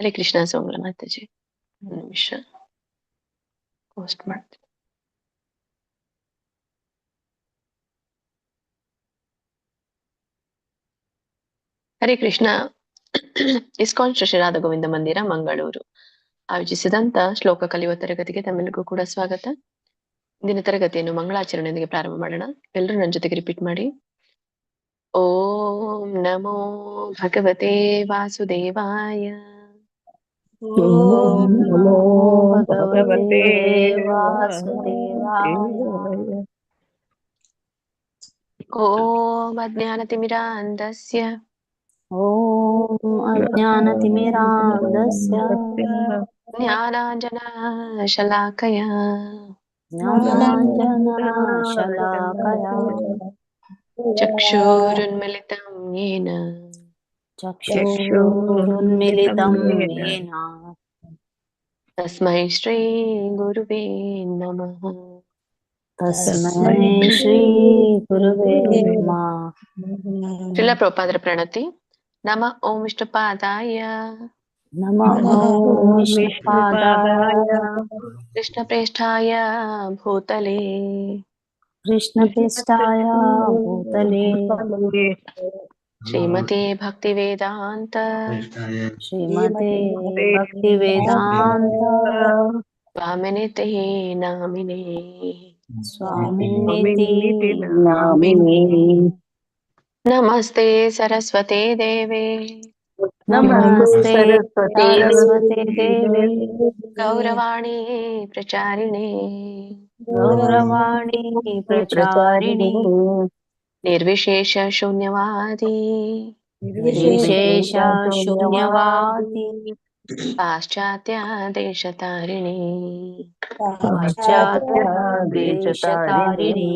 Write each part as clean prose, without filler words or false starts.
ಹರೇ ಕೃಷ್ಣ ಸೋಮಲ ಮಾತಾಜಿ. ಒಂದು ನಿಮಿಷ ಪೋಸ್ಟ್ ಮಾಡ್ತೀನಿ. ಹರೇ ಕೃಷ್ಣ. ಇಸ್ಕಾನ್ ಶ್ರೀ ರಾಧಾ ಗೋವಿಂದ ಮಂದಿರ ಮಂಗಳೂರು ಆಯೋಜಿಸಿದಂತ ಶ್ಲೋಕ ಕಲಿಯುವ ತರಗತಿಗೆ ತಮ್ಮೆಲ್ಲರಿಗೂ ಕೂಡ ಸ್ವಾಗತ. ಇಂದಿನ ತರಗತಿಯನ್ನು ಮಂಗಳಾಚರಣೆಯೊಂದಿಗೆ ಪ್ರಾರಂಭ ಮಾಡೋಣ. ಎಲ್ಲರೂ ನನ್ನ ಜೊತೆಗೆ ರಿಪೀಟ್ ಮಾಡಿ. ಓಂ ನಮೋ ಭಗವತೆ ವಾಸುದೇವಾಯ. ಓಂ ನಮೋ ಭಗವತೆ ವಾಸುದೇವಾಯ. ಓಂ ಅಜ್ಞಾನತಿಮಿರಾಂಧಸ್ಯ ಓಂ ಅಜ್ಞಾನತಿಮಿರಾಂಧಸ್ಯ ಜ್ಞಾನಾಂಜನಶಲಾಕಯ ಜ್ಞಾನಾಂಜನಶಲಾಕಯ ಚಕ್ಷುರುನ್ಮಿಲಿತಂ ಯೇನ ಚಕ್ಷುರುನ್ಮಿಲಿತಂ ಯೇನ ತಸ್ಮೈ ಶ್ರೀ ಗುರುವೇ ನಮಃ. ತಸ್ಮೈ ಶ್ರೀ ಗುರುವೇ ನಮಃ. ಶ್ರೀಲ ಪ್ರಭುಪಾದರ ಪ್ರಣತಿ. ನಮ ಓಂ ವಿಷ್ಣುಪಾದಾಯ ನಮಃ ಓಂ ವಿಷ್ಣುಪಾದಾಯ ಕೃಷ್ಣ ಪ್ರೇಷ್ಠಾಯ ಭೂತಲೆ ಕೃಷ್ಣಪ್ರೇಷ್ಠಾಯ ಭೂತಲೆ ಶ್ರೀಮತೆ ಭಕ್ತಿ ವೇದಾಂತ ಶ್ರೀಮತೆ ಭಕ್ತಿ ವೇದಾಂತ ಸ್ವಾಮಿನಿತೆ ನಾಮಿನೇ. ಸ್ವಾಮಿನಿತಿ ನಾಮಿನೇ. ನಮಸ್ತೆ ಸರಸ್ವತೆ ದೇವೆ ನಮಸ್ತೆ ಸರಸ್ವತಿ ದೇವಿ ಗೌರವಾಣಿ ಪ್ರಚಾರಿಣೆ ಗೌರವಾಣಿ ಪ್ರಚಾರಿಣಿ ನಿರ್ವಿಶೇಷ ಶೂನ್ಯವಾದಿ ನಿರ್ವಿಶೇಷ ಶೂನ್ಯವಾದಿ ಪಾಶ್ಚಾತ್ಯ ದೇಶತಾರಿಣಿ ಪಾಶ್ಚಾತ್ಯ ದೇಶತಾರಿಣಿ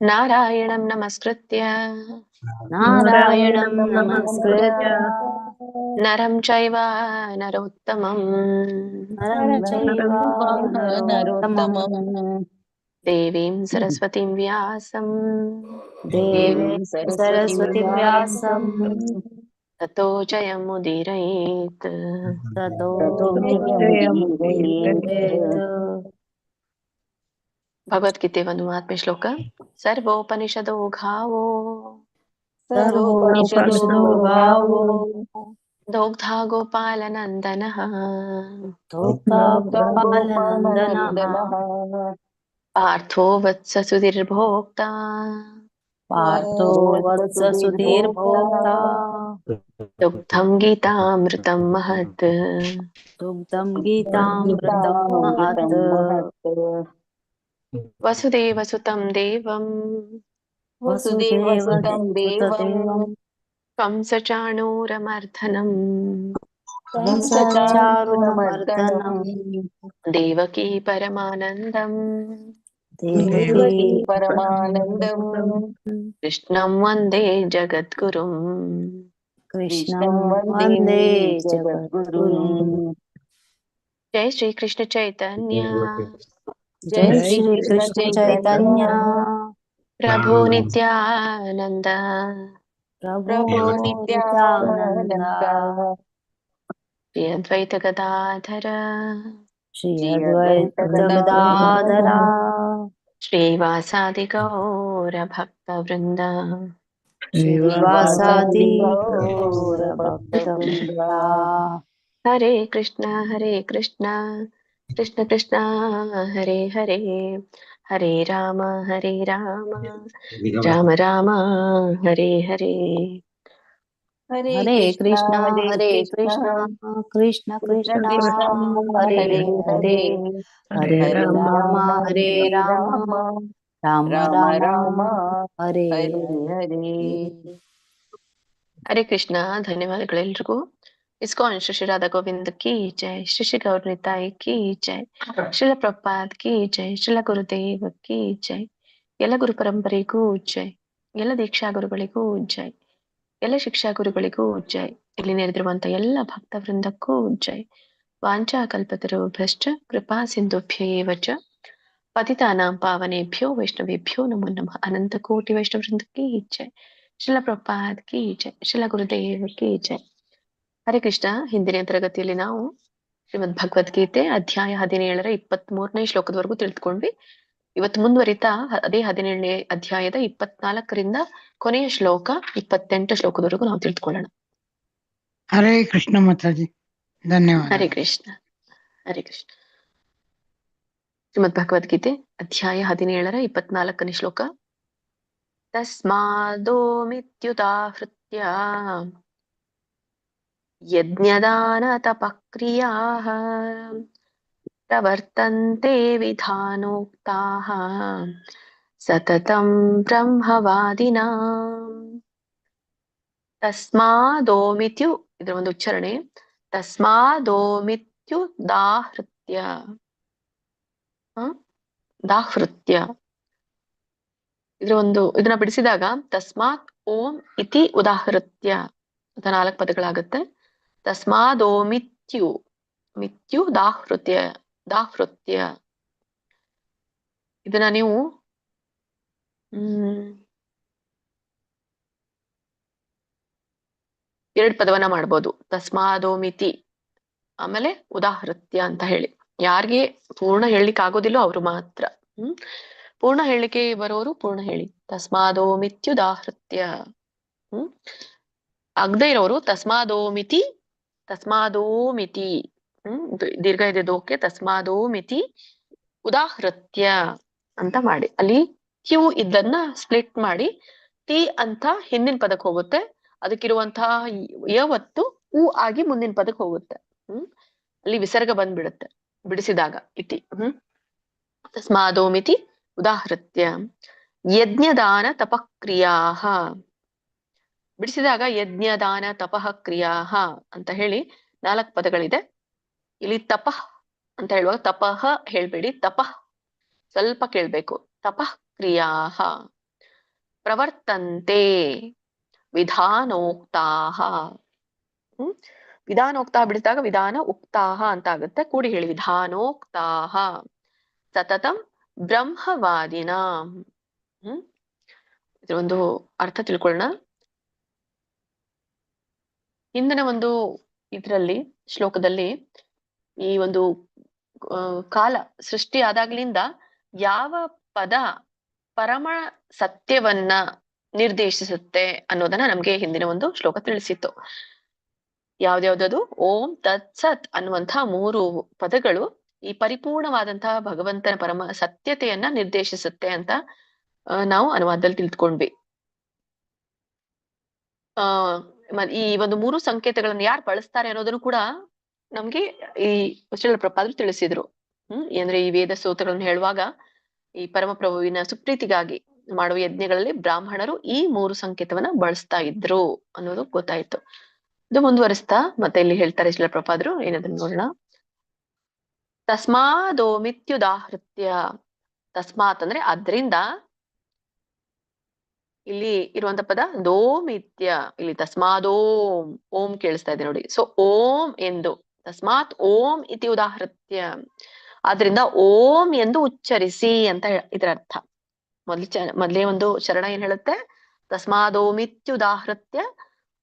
ನಾರಾಯಣಂ ನಮಸ್ಕೃತ್ಯ ನಾರಾಯಣಂ ನಮಸ್ಕೃತ್ಯ ನರಂ ಚೈವ ನರೋತ್ತಮಂ ನರಂ ಚೈವ ನರೋತ್ತಮಂ ದೇವೀಂ ಸರಸ್ವತಿಂ ವ್ಯಾಸಂ ದೇವೀಂ ಸರಸ್ವತಿ ವ್ಯಾಸಂ ತತೋ ಜಯಮುದೀರಯೇತ್. ತತೋ ಭಗವದ್ಗೀತೆ ಒಂದು ಆತ್ಮ ಶ್ಲೋಕ. ಸರ್ವೋಪನಿಷದೋ ಘಾವೋ ಸರ್ವೋಪನಿಷದೋ ಗಾವೋ ದೋಗ್ಧಾ ಗೋಪಾಲನಂದನಃ ದೋಗ್ಧಾ ಗೋಪಾಲನಂದನಃ ಪಾರ್ಥೋ ವತ್ಸ ಸುಧೀರ್ಭೋಕ್ತಾ ಪಾರ್ಥೋ ವತ್ಸ ಸುಧೀರ್ಭೋಕ್ತಾ ದುಗ್ಧಂ ಗೀತಾಮೃತಂ ಮಹತ್. ದುಗ್ಧಂ ಗೀತಾಮೃತಂ ಮಹತ್. ವಸುದೇವ ಸುತಂ ದೇವಂ ವಸುದೇವಸುತಂ ದೇವಂ ಕಂಸಚಾಣೂರಮರ್ಧನಂ ಕಂಸಚಾರುಣಮರ್ದನಂ ದೇವಕೀ ಪರಮಾನಂದಂ ದೇವಕೀ ಪರಮಾನಂದಂ ಕೃಷ್ಣಂ ವಂದೇ ಜಗದ್ಗುರುಂ. ಕೃಷ್ಣಂ ವಂದೇ ಜಗದ್ಗುರುಂ. ಜೈ ಶ್ರೀ ಕೃಷ್ಣ ಚೈತನ್ಯ ಜೈ ಶ್ರೀ ಕೃಷ್ಣ ಚೈತನ್ಯ ಪ್ರಭು ನಿತ್ಯಾನಂದ ಪ್ರಭು ನಿತ್ಯಾನಂದ ಶ್ರೀ ಅದ್ವೈತ ಗದಾಧರ ಶ್ರೀ ಅದ್ವೈತ ಗದಾಧರ ಶ್ರೀವಾಸಾದಿ ಗೌರ ಭಕ್ತ ವೃಂದ ಶ್ರೀವಾಸಾದಿ ಗೌರ ಭಕ್ತ ವೃಂದ. ಹರೇ ಕೃಷ್ಣ ಕೃಷ್ಣ ಕೃಷ್ಣ ಹರೇ ಹರೇ ಹರೇ ರಾಮ ರಾಮ ರಾಮ ಹರೇ ಹರೇ. ಹರೇ ಕೃಷ್ಣ ಕೃಷ್ಣ ಕೃಷ್ಣ ಹರೇ ಹರೇ ಹರೇ ರಾಮ ರಾಮ ರಾಮ ಹರೇ ಹರೇ. ಹರೇ ಕೃಷ್ಣ. ಧನ್ಯವಾದಗಳೆಲ್ರಿಗೂ. ಇಸ್ಕಾನ್ ಶ್ರೀ ರಾಧಾ ಗೋವಿಂದ ಕಿ ಜೈ, ಶ್ರೀ ಶ್ರೀ ಗೌರನಿತಾಯಿ ಕಿ ಜೈ, ಶ್ರೀಲ ಪ್ರಭುಪಾದ್ ಕಿ ಜೈ, ಶ್ರೀಲ ಗುರುದೇವ ಕಿ ಜೈ. ಎಲ್ಲ ಗುರು ಪರಂಪರೆಗೂ ಜೈ, ಎಲ್ಲ ದೀಕ್ಷಾ ಗುರುಗಳಿಗೂ ಜೈ, ಎಲ್ಲ ಶಿಕ್ಷಾ ಗುರುಗಳಿಗೂ ಜೈ. ಇಲ್ಲಿ ನೆರೆದಿರುವಂತ ಎಲ್ಲ ಭಕ್ತ ವೃಂದಕ್ಕೂ ಜೈ. ವಾಂಚಾ ಕಲ್ಪತರು ಭ್ರಷ್ಟ ಕೃಪಾ ಸಿಂಧುಭ್ಯೇವ ಚ ಪತಿತಾನಾಂ ಪಾವನೇಭ್ಯೋ ವೈಷ್ಣವೇಭ್ಯೋ ನಮೋ ನಮಃ. ಅನಂತ ಕೋಟಿ ವೈಷ್ಣವ ವೃಂದಕ್ಕೆ ಜೈ. ಶ್ರೀಲ ಪ್ರಭುಪಾದ್ ಕಿ ಜೈ, ಶ್ರೀಲ ಗುರುದೇವ ಕಿ ಜೈ. ಹರೇ ಕೃಷ್ಣ. ಹಿಂದಿನ ತರಗತಿಯಲ್ಲಿ ನಾವು ಶ್ರೀಮದ್ ಭಗವದ್ಗೀತೆ ಅಧ್ಯಾಯ 17ರ 23ನೇ ಶ್ಲೋಕದವರೆಗೂ ತಿಳಿದುಕೊಂಡ್ವಿ. ಇವತ್ತು ಮುಂದುವರಿತಾ ಅದೇ 17ನೇ ಅಧ್ಯಾಯದ 24ರಿಂದ ಕೊನೆಯ ಶ್ಲೋಕ 28 ಶ್ಲೋಕದವರೆಗೂ ನಾವು ತಿಳಿದುಕೊಳ್ಳೋಣ. ಹರೇ ಕೃಷ್ಣ ಮಾತಾಜಿ, ಧನ್ಯವಾದ. ಹರೇ ಕೃಷ್ಣ. ಹರೇ ಕೃಷ್ಣ. ಶ್ರೀಮದ್ ಭಗವದ್ಗೀತೆ ಅಧ್ಯಾಯ 17ರ 24ನೇ ಶ್ಲೋಕ. ತಸ್ಮಾದೋ ಮಿತ್ಯುದಾಹೃತ್ಯ ಯಜ್ಞದಾನ ತಪಕ್ರಿಯಾಃ ಪ್ರವರ್ತಂತೆ ವಿಧಾನೋಕ್ತಾಃ ಸತತಂ ಬ್ರಹ್ಮವಾದಿನಾಂ. ತಸ್ಮಾದೋಮಿತ್ಯು, ಇದರ ಒಂದು ಉಚ್ಚಾರಣೆ ತಸ್ಮಾದೋಮಿತ್ಯು ದಾಹೃತ್ಯ, ದಾಹೃತ್ಯ. ಇದನ್ನ ಬಿಡಿಸಿದಾಗ ತಸ್ಮಾತ್ ಓಂ ಇತಿ ಉದಾಹೃತ್ಯ ಅಂತ 4 ಪದಗಳಾಗುತ್ತೆ. ತಸ್ಮಾದೋಮಿತ್ಯು, ಮಿತ್ಯು ದಾಹೃತ್ಯ, ದಾಹೃತ್ಯ. ಇದನ್ನ ನೀವು ಎರಡು ಪದವನ್ನ ಮಾಡ್ಬೋದು. ತಸ್ಮಾದೋಮಿತಿ ಆಮೇಲೆ ಉದಾಹೃತ್ಯ ಅಂತ ಹೇಳಿ. ಯಾರಿಗೆ ಪೂರ್ಣ ಹೇಳಲಿಕ್ಕೆ ಆಗೋದಿಲ್ಲೋ ಅವ್ರು ಮಾತ್ರ. ಪೂರ್ಣ ಹೇಳಿಕೆ ಬರೋರು ಪೂರ್ಣ ಹೇಳಿ. ತಸ್ಮಾದೋಮಿತ್ಯುದಾಹೃತ್ಯ. ಆಗದೆ ಇರೋರು ತಸ್ಮಾದೋಮಿತಿ, ತಸ್ಮಾದೋಮಿತಿ ದೀರ್ಘ ಇದೆ ದೋಕೆ, ತಸ್ಮಾದೋಮಿತಿ ಉದಾಹೃತ್ಯ ಅಂತ ಮಾಡಿ. ಅಲ್ಲಿ ಕ್ಯೂ ಇದನ್ನ ಸ್ಪ್ಲಿಟ್ ಮಾಡಿ ಟಿ ಅಂತ ಹಿಂದಿನ ಪದಕ್ಕೆ ಹೋಗುತ್ತೆ. ಅದಕ್ಕಿರುವಂತಹ ಯವತ್ತು ಉ ಆಗಿ ಮುಂದಿನ ಪದಕ್ಕೆ ಹೋಗುತ್ತೆ. ಅಲ್ಲಿ ವಿಸರ್ಗ ಬಂದ್ಬಿಡುತ್ತೆ ಬಿಡಿಸಿದಾಗ ಇತಿ. ತಸ್ಮಾದೋಮಿತಿ ಉದಾಹೃತ್ಯ ಯಜ್ಞದಾನ ತಪಕ್ರಿಯಾಃ. ಬಿಡಿಸಿದಾಗ ಯಜ್ಞದಾನ ತಪಃ ಕ್ರಿಯಾಃ ಅಂತ ಹೇಳಿ 4 ಪದಗಳಿದೆ. ಇಲ್ಲಿ ತಪಃ ಅಂತ ಹೇಳುವಾಗ ತಪಃ ಹೇಳ್ಬೇಡಿ, ತಪಃ ಸ್ವಲ್ಪ ಕೇಳ್ಬೇಕು. ತಪಃ ಕ್ರಿಯಾಃ ಪ್ರವರ್ತಂತೆ ವಿಧಾನೋಕ್ತಾಃ. ವಿಧಾನೋಕ್ತಾಃ ಬಿಡಿಸಿದಾಗ ವಿಧಾನ ಉಕ್ತಾಃ ಅಂತ ಆಗುತ್ತೆ. ಕೂಡಿ ಹೇಳಿ ವಿಧಾನೋಕ್ತಾಃ ಸತತಂ ಬ್ರಹ್ಮವಾದಿನಾಂ. ಇದ್ರ ಒಂದು ಅರ್ಥ ತಿಳ್ಕೊಳ್ಳೋಣ. ಹಿಂದಿನ ಒಂದು ಇದರಲ್ಲಿ ಶ್ಲೋಕದಲ್ಲಿ ಈ ಒಂದು ಕಾಲ ಸೃಷ್ಟಿ ಆದಾಗ್ಲಿಂದ ಯಾವ ಪದ ಪರಮ ಸತ್ಯವನ್ನ ನಿರ್ದೇಶಿಸುತ್ತೆ ಅನ್ನೋದನ್ನ ನಮ್ಗೆ ಹಿಂದಿನ ಒಂದು ಶ್ಲೋಕ ತಿಳಿಸಿತ್ತು. ಯಾವ್ದ್ಯಾವ್ದದು? ಓಂ ತತ್ ಸತ್ ಅನ್ನುವಂತಹ 3 ಪದಗಳು ಈ ಪರಿಪೂರ್ಣವಾದಂತಹ ಭಗವಂತನ ಪರಮ ಸತ್ಯತೆಯನ್ನ ನಿರ್ದೇಶಿಸುತ್ತೆ ಅಂತ ನಾವು ಅನುವಾದದಲ್ಲಿ ತಿಳ್ಕೊಂಡ್ವಿ. ಈ ಒಂದು 3 ಸಂಕೇತಗಳನ್ನು ಯಾರು ಬಳಸ್ತಾರೆ ಅನ್ನೋದನ್ನು ಕೂಡ ನಮ್ಗೆ ಈ ಶ್ರೀಲ ಪ್ರಭುಪಾದರು ತಿಳಿಸಿದ್ರು. ಅಂದ್ರೆ ಈ ವೇದ ಸ್ತೋತ್ರಗಳನ್ನು ಹೇಳುವಾಗ ಈ ಪರಮಪ್ರಭುವಿನ ಸುಪ್ರೀತಿಗಾಗಿ ಮಾಡುವ ಯಜ್ಞಗಳಲ್ಲಿ ಬ್ರಾಹ್ಮಣರು ಈ 3 ಸಂಕೇತವನ್ನ ಬಳಸ್ತಾ ಇದ್ರು ಅನ್ನೋದು ಗೊತ್ತಾಯ್ತು. ಇದು ಮುಂದುವರಿಸ್ತಾ ಮತ್ತೆ ಇಲ್ಲಿ ಹೇಳ್ತಾರೆ ಶ್ರೀಲ ಪ್ರಭುಪಾದರು, ಏನದನ್ನ ನೋಡೋಣ. ತಸ್ಮಾದೋಮಿತ್ಯುದಾಹೃತ್ಯ. ತಸ್ಮಾತ್ ಅಂದ್ರೆ ಆದ್ರಿಂದ. ಇಲ್ಲಿ ಇರುವಂತ ಪದ ದೋಮಿತ್ಯ. ಇಲ್ಲಿ ತಸ್ಮಾದೋಂ, ಓಂ ಕೇಳಿಸ್ತಾ ಇದೆ ನೋಡಿ. ಸೊ ಓಂ ಎಂದು, ತಸ್ಮಾತ್ ಓಂ ಇತಿ ಉದಾಹೃತ್ಯ, ಆದ್ರಿಂದ ಓಂ ಎಂದು ಉಚ್ಚರಿಸಿ ಅಂತ ಇದರ ಅರ್ಥ. ಮೊದಲೇ ಒಂದು ಚರಣ ಏನ್ ಹೇಳುತ್ತೆ? ತಸ್ಮಾದೋಮಿತ್ಯುದಾಹೃತ್ಯ,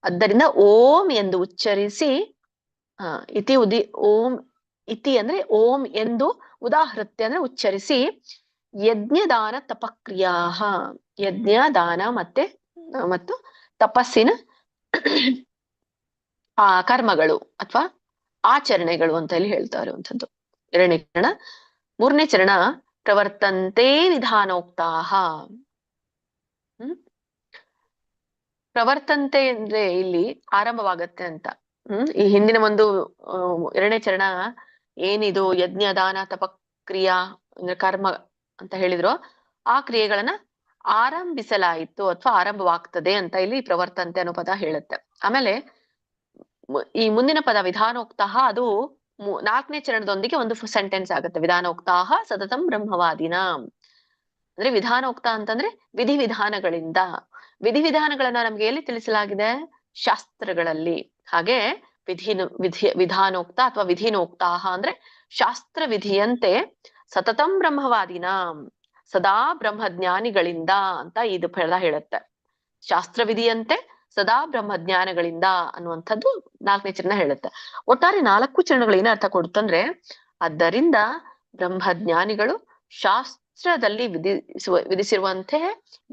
ಆದ್ದರಿಂದ ಓಂ ಎಂದು ಉಚ್ಚರಿಸಿ. ಇತಿ ಓಂ ಇತಿ ಅಂದ್ರೆ ಓಂ ಎಂದು, ಉದಾಹೃತ್ಯ ಅಂದ್ರೆ ಉಚ್ಚರಿಸಿ. ಯಜ್ಞದಾನ ತಪಕ್ರಿಯಾಃ, ಯಜ್ಞ ದಾನ ಮತ್ತು ತಪಸ್ಸಿನ ಕರ್ಮಗಳು ಅಥವಾ ಆಚರಣೆಗಳು ಅಂತ ಇಲ್ಲಿ ಹೇಳ್ತಾ ಇರುವಂಥದ್ದು. 2ನೇ ಚರಣ. 3ನೇ ಚರಣ ಪ್ರವರ್ತಂತೆ ವಿಧಾನೋಕ್ತಾಃ. ಪ್ರವರ್ತಂತೆ ಅಂದ್ರೆ ಇಲ್ಲಿ ಆರಂಭವಾಗತ್ತೆ ಅಂತ. ಈ ಹಿಂದಿನ ಒಂದು 2ನೇ ಚರಣ ಏನಿದು ಯಜ್ಞ ದಾನ ತಪಕ್ರಿಯಾ ಅಂದ್ರೆ ಕರ್ಮ ಅಂತ ಹೇಳಿದ್ರು, ಆ ಕ್ರಿಯೆಗಳನ್ನ ಆರಂಭಿಸಲಾಯಿತು ಅಥವಾ ಆರಂಭವಾಗ್ತದೆ ಅಂತ ಇಲ್ಲಿ ಪ್ರವರ್ತಂತೆ ಅನ್ನೋ ಪದ ಹೇಳುತ್ತೆ. ಆಮೇಲೆ ಈ ಮುಂದಿನ ಪದ ವಿಧಾನೋಕ್ತಾಃ, ಅದು 4ನೇ ಚರಣದೊಂದಿಗೆ ಒಂದು ಸೆಂಟೆನ್ಸ್ ಆಗುತ್ತೆ. ವಿಧಾನೋಕ್ತಾಃ ಸತತಂ ಬ್ರಹ್ಮವಾದಿನ ಅಂದ್ರೆ ವಿಧಾನೋಕ್ತ ಅಂತಂದ್ರೆ ವಿಧಿವಿಧಾನಗಳಿಂದ. ವಿಧಿವಿಧಾನಗಳನ್ನ ನಮ್ಗೆ ಎಲ್ಲಿ ತಿಳಿಸಲಾಗಿದೆ? ಶಾಸ್ತ್ರಗಳಲ್ಲಿ. ಹಾಗೆ ವಿಧಾನೋಕ್ತ ಅಥವಾ ವಿಧಿನೋಕ್ತಾಃ ಅಂದ್ರೆ ಶಾಸ್ತ್ರ ವಿಧಿಯಂತೆ ಸತತಂ ಬ್ರಹ್ಮವಾದಿನ, ಸದಾ ಬ್ರಹ್ಮಜ್ಞಾನಿಗಳಿಂದ ಅಂತ ಇದು ಪದ ಹೇಳುತ್ತೆ. ಶಾಸ್ತ್ರವಿಧಿಯಂತೆ ಸದಾ ಬ್ರಹ್ಮಜ್ಞಾನಗಳಿಂದ ಅನ್ನುವಂಥದ್ದು 4ನೇ ಚರಣ ಹೇಳುತ್ತೆ. ಒಟ್ಟಾರೆ 4 ಚರಣಗಳು ಏನ ಅರ್ಥ ಕೊಡುತ್ತಂದ್ರೆ, ಆದ್ದರಿಂದ ಬ್ರಹ್ಮಜ್ಞಾನಿಗಳು ಶಾಸ್ತ್ರದಲ್ಲಿ ವಿಧಿಸಿರುವಂತೆ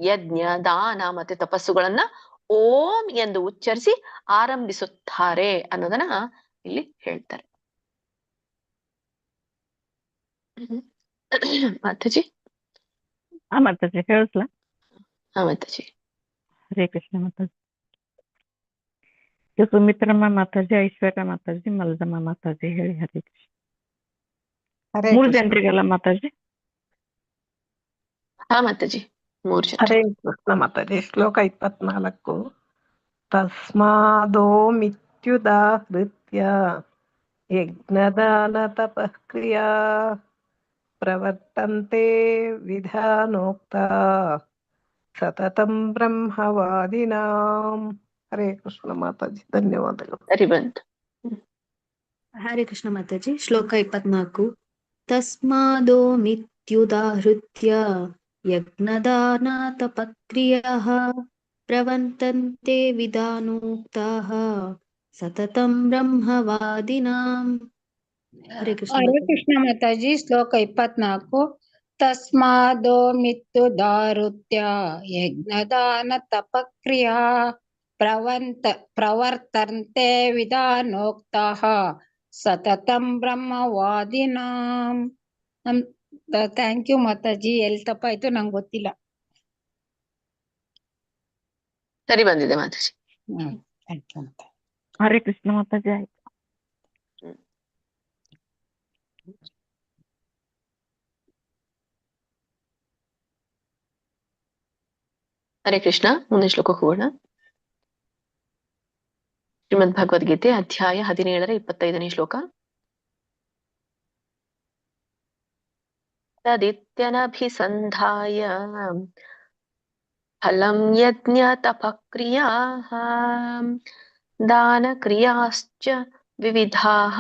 ಯಜ್ಞ, ದಾನ ಮತ್ತೆ ತಪಸ್ಸುಗಳನ್ನ ಓಂ ಎಂದು ಉಚ್ಚರಿಸಿ ಆರಂಭಿಸುತ್ತಾರೆ ಅನ್ನೋದನ್ನ ಇಲ್ಲಿ ಹೇಳ್ತಾರೆ. ಮಾತಾಜಿ. ಮಾತಾಜಿ ಹೇಳಿಸ್ಲಾ? ಮಾತಾಜಿ. ಹರೇ ಕೃಷ್ಣ ಮಾತಾಜಿ. ಸುಮಿತ್ರಮ್ಮ ಮಾತಾಜಿ, ಐಶ್ವರ್ಯ ಮಾತಾಜಿ, ಮಲ್ದಮ್ಮ ಮಾತಾಜಿ ಹೇಳಿ. ಹರೇ ಕೃಷ್ಣ. 3 ಜನರಿಗೆಲ್ಲ ಮಾತಾಜಿ. ಮಾತಾಜಿ 3 ಜನ. ಹರೇ ಕೃಷ್ಣ ಮಾತಾಜಿ. ಶ್ಲೋಕ 24. ತಸ್ಮಾದೋ ಮಿತ್ಯುದಾಹೃತ್ಯ ಯಜ್ಞದಾನ ತಪಃ ಕ್ರಿಯಾ ಪ್ರವರ್ತಂತೆ ವಿಧಾನೋಕ್ತ ಸತತಂ ಬ್ರಹ್ಮವಾದಿನಾಂ. ಹರೇ ಕೃಷ್ಣ ಮಾತಾಜಿ. ಧನ್ಯವಾದಗಳು. ಸರಿ ಬಂತು. ಹರೇ ಕೃಷ್ಣ ಮಾತಾಜಿ. ಶ್ಲೋಕ 24. ತಸ್ಮಾದೋ ಮಿತ್ಯುದಾಹೃತ್ಯ ಯಜ್ಞದಾನ ತಪಕ್ರಿಯಾಃ ಪ್ರವರ್ತಂತೆ ವಿಧಾನೋಕ್ತಾಃ ಸತತಂ ಬ್ರಹ್ಮವಾದಿನಾಂ. ಹರೇ ಕೃಷ್ಣ ಹರೇ ಮಾತಾಜಿ. ಕೃಷ್ಣ ಮಾತಾಜಿ. ಶ್ಲೋಕ 24. ತಸ್ಮಾದೋ ಮಿತ್ಯುದಾಹೃತ್ಯ ಯಜ್ಞದಾನ ತಪಕ್ರಿಯಾ ಪ್ರವರ್ತಂತೆ ವಿಧಾನೋಕ್ತಃ ಸತತಂ ಬ್ರಹ್ಮವಾದಿನಾಂ. ಥ್ಯಾಂಕ್ ಯು ಮಾತಾಜಿ. ಎಲ್ಲಿ ತಪ್ಪಾಯ್ತು ನಂಗೆ ಗೊತ್ತಿಲ್ಲ. ಸರಿ ಬಂದಿದೆ ಮಾತಾಜಿ. ಥ್ಯಾಂಕ್ ಯು ಮಾತಾಜಿ. ಹರೇ ಕೃಷ್ಣ ಮಾತಾಜಿ. ಆಯ್ತು. ಹರೇ ಕೃಷ್ಣ. ಮುಂದೆ ಶ್ಲೋಕಕ್ಕೆ ಹೋಗೋಣ. ಶ್ರೀಮದ್ ಭಗವದ್ಗೀತೆ ಅಧ್ಯಾಯ 17 25ನೇ ಶ್ಲೋಕ. ತದಿತ್ಯನಭಿಸಂಧಾಯ ಫಲಂ ಯಜ್ಞ ತಪಕ್ರಿಯಾಃ ದಾನ ಕ್ರಿಯಾಶ್ಚ ವಿವಿಧಾಃ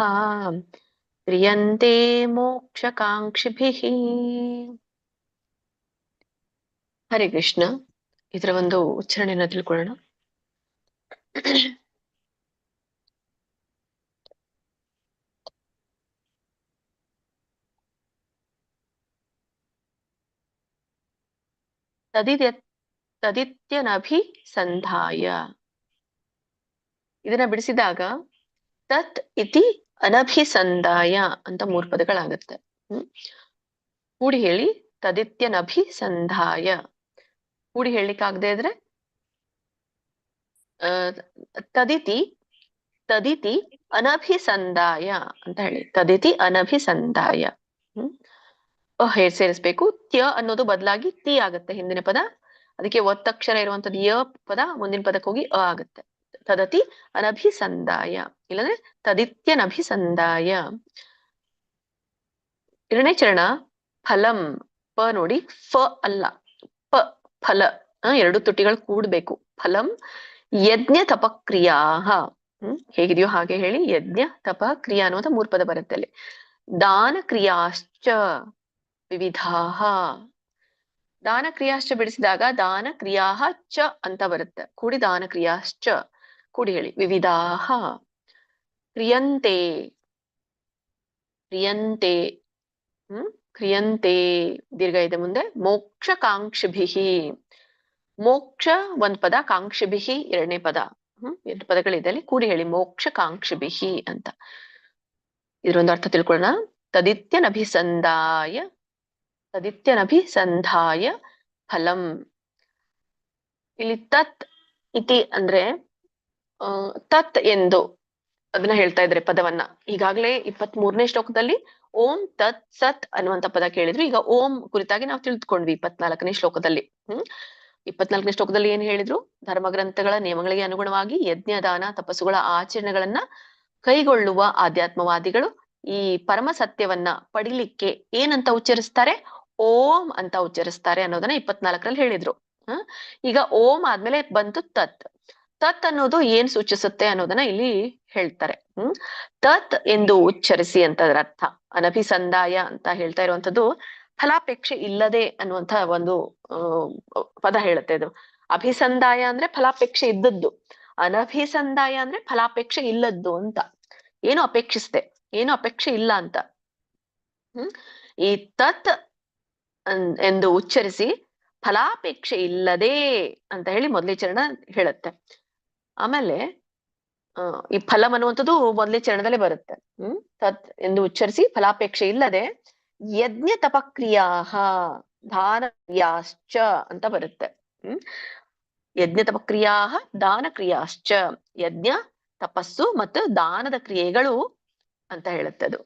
ಕ್ರಿಯಂತೆ ಮೋಕ್ಷಕಾಂಕ್ಷಿಭಿಃ. ಹರೇ ಕೃಷ್ಣ. ಇದರ ಒಂದು ಉಚ್ಚಾರಣೆಯನ್ನು ತಿಳ್ಕೊಳ್ಳೋಣ. ತದಿತ್ಯನಭಿಸಂಧಾಯ ಇದನ್ನ ಬಿಡಿಸಿದಾಗ ತತ್ ಇತಿ ಅನಭಿಸಂಧಾಯ ಅಂತ 3 ಪದಗಳಾಗತ್ತೆ. ಕೂಡಿ ಹೇಳಿ. ತದಿತ್ಯನಭಿಸಂಧಾಯ. ಕೂಡಿ ಹೇಳಲಿಕ್ಕಾಗದೆ ಇದ್ರೆ ತದಿತಿ ಅನಭಿಸಂಧಾಯ ಅಂತ ಹೇಳಿ. ತದಿತಿ ಅನಭಿಸಂಧಾಯ. ಸೇರಿಸ್ಬೇಕು. ತ್ಯ ಅನ್ನೋದು ಬದಲಾಗಿ ತಿ ಆಗತ್ತೆ ಹಿಂದಿನ ಪದ. ಅದಕ್ಕೆ ಒತ್ತಕ್ಷರ ಇರುವಂತದ್ದು ಯ ಪದ ಮುಂದಿನ ಪದಕ್ಕೆ ಹೋಗಿ ಅ ಆಗತ್ತೆ. ತದತಿ ಅನಭಿಸಂಧಾಯ, ಇಲ್ಲಂದ್ರೆ ತದಿತ್ಯನಭಿಸಂಧಾಯ. 2ನೇ ಚರಣ ಫಲಂ. ಪ ನೋಡಿ, ಫ ಅಲ್ಲ, ಪ ಫಲ. 2 ತುಟಿಗಳು ಕೂಡ್ಬೇಕು. ಫಲಂ ಯಜ್ಞ ತಪಕ್ರಿಯಾ. ಹೇಗಿದೆಯೋ ಹಾಗೆ ಹೇಳಿ. ಯಜ್ಞ ತಪ ಕ್ರಿಯಾ ಅನ್ನುವಂತ 3 ಪದ ಬರುತ್ತೆ ಅಲ್ಲಿ. ದಾನ ಕ್ರಿಯಾಶ್ಚ ವಿವಿಧಾಃ. ದಾನ ಕ್ರಿಯಾಶ್ಚ ಬಿಡಿಸಿದಾಗ ದಾನ ಕ್ರಿಯಾಃ ಚ ಅಂತ ಬರುತ್ತೆ. ಕೂಡಿ ದಾನ ಕ್ರಿಯಾಶ್ಚ. ಕೂಡಿ ಹೇಳಿ. ವಿವಿಧಾಃ. ಕ್ರಿಯಂತೆ. ಕ್ರಿಯಂತೆ. ಕ್ರಿಯಂತೆ ದೀರ್ಘ ಇದೆ ಮುಂದೆ. ಮೋಕ್ಷಕಾಂಕ್ಷಿಭಿಃ. ಮೋಕ್ಷ 1 ಪದ, ಕಾಂಕ್ಷಿಭಿಃ 2ನೇ ಪದ. 2 ಪದಗಳಿದೆ ಅಲ್ಲಿ. ಕೂಡಿ ಹೇಳಿ. ಮೋಕ್ಷಕಾಂಕ್ಷಿಭಿಃ ಅಂತ. ಇದರೊಂದು ಅರ್ಥ ತಿಳ್ಕೊಳ್ಳೋಣ. ತದಿತ್ಯನಭಿಸಂಧಾಯ. ತದಿತ್ಯನಭಿಸಂಧಾಯ ಫಲಂ. ಇಲ್ಲಿ ತತ್ ಇತಿ ಅಂದ್ರೆ ತತ್ ಎಂದು ಅದನ್ನ ಹೇಳ್ತಾ ಇದ್ರೆ ಪದವನ್ನ. ಈಗಾಗಲೇ 23ನೇ ಶ್ಲೋಕದಲ್ಲಿ ಓಂ ತತ್ ಸತ್ ಅನ್ನುವಂತ ಪದ ಕೇಳಿದ್ರು. ಈಗ ಓಂ ಕುರಿತಾಗಿ ನಾವು ತಿಳಿದುಕೊಂಡ್ವಿ 24ನೇ ಶ್ಲೋಕದಲ್ಲಿ. 24ನೇ ಶ್ಲೋಕದಲ್ಲಿ ಏನ್ ಹೇಳಿದ್ರು? ಧರ್ಮಗ್ರಂಥಗಳ ನಿಯಮಗಳಿಗೆ ಅನುಗುಣವಾಗಿ ಯಜ್ಞ ದಾನ ತಪಸ್ಸುಗಳ ಆಚರಣೆಗಳನ್ನ ಕೈಗೊಳ್ಳುವ ಆಧ್ಯಾತ್ಮವಾದಿಗಳು ಈ ಪರಮ ಸತ್ಯವನ್ನ ಪಡಿಲಿಕ್ಕೆ ಏನಂತ ಉಚ್ಚರಿಸ್ತಾರೆ? ಓಂ ಅಂತ ಉಚ್ಚರಿಸ್ತಾರೆ ಅನ್ನೋದನ್ನ 24ರಲ್ಲಿ ಹೇಳಿದ್ರು. ಈಗ ಓಂ ಆದ್ಮೇಲೆ ಬಂತು ತತ್. ತತ್ ಅನ್ನೋದು ಏನ್ ಸೂಚಿಸುತ್ತೆ ಅನ್ನೋದನ್ನ ಇಲ್ಲಿ ಹೇಳ್ತಾರೆ. ತತ್ ಎಂದು ಉಚ್ಚರಿಸಿ ಅಂತ ಅದರ ಅರ್ಥ. ಅನಭಿಸಂಧಾಯ ಅಂತ ಹೇಳ್ತಾ ಇರುವಂತದ್ದು ಫಲಾಪೇಕ್ಷೆ ಇಲ್ಲದೆ ಅನ್ನುವಂತ ಒಂದು ಪದ ಹೇಳುತ್ತೆ ಇದು. ಅಭಿಸಂಧಾಯ ಅಂದ್ರೆ ಫಲಾಪೇಕ್ಷೆ ಇದ್ದದ್ದು. ಅನಭಿಸಂದಾಯ ಅಂದ್ರೆ ಫಲಾಪೇಕ್ಷೆ ಇಲ್ಲದ್ದು ಅಂತ. ಏನು ಅಪೇಕ್ಷಿಸ್ದೆ, ಏನು ಅಪೇಕ್ಷೆ ಇಲ್ಲ ಅಂತ. ಈ ತತ್ ಎಂದು ಉಚ್ಚರಿಸಿ ಫಲಾಪೇಕ್ಷೆ ಇಲ್ಲದೆ ಅಂತ ಹೇಳಿ ಮೊದಲೇ ಚರಣ ಹೇಳುತ್ತೆ. ಆಮೇಲೆ ಈ ಫಲಂ ಅನ್ನುವಂಥದ್ದು ಮೊದಲೇ ಚರಣದಲ್ಲೇ ಬರುತ್ತೆ. ತತ್ ಎಂದು ಉಚ್ಚರಿಸಿ ಫಲಾಪೇಕ್ಷೆ ಇಲ್ಲದೆ ಯಜ್ಞ ತಪಕ್ರಿಯಾ ದಾನ ಕ್ರಿಯಾಶ್ಚ ಅಂತ ಬರುತ್ತೆ. ಯಜ್ಞ ತಪಕ್ರಿಯಾ ದಾನ ಕ್ರಿಯಾಶ್ಚ, ಯಜ್ಞ ತಪಸ್ಸು ಮತ್ತು ದಾನದ ಕ್ರಿಯೆಗಳು ಅಂತ ಹೇಳುತ್ತೆ ಅದು.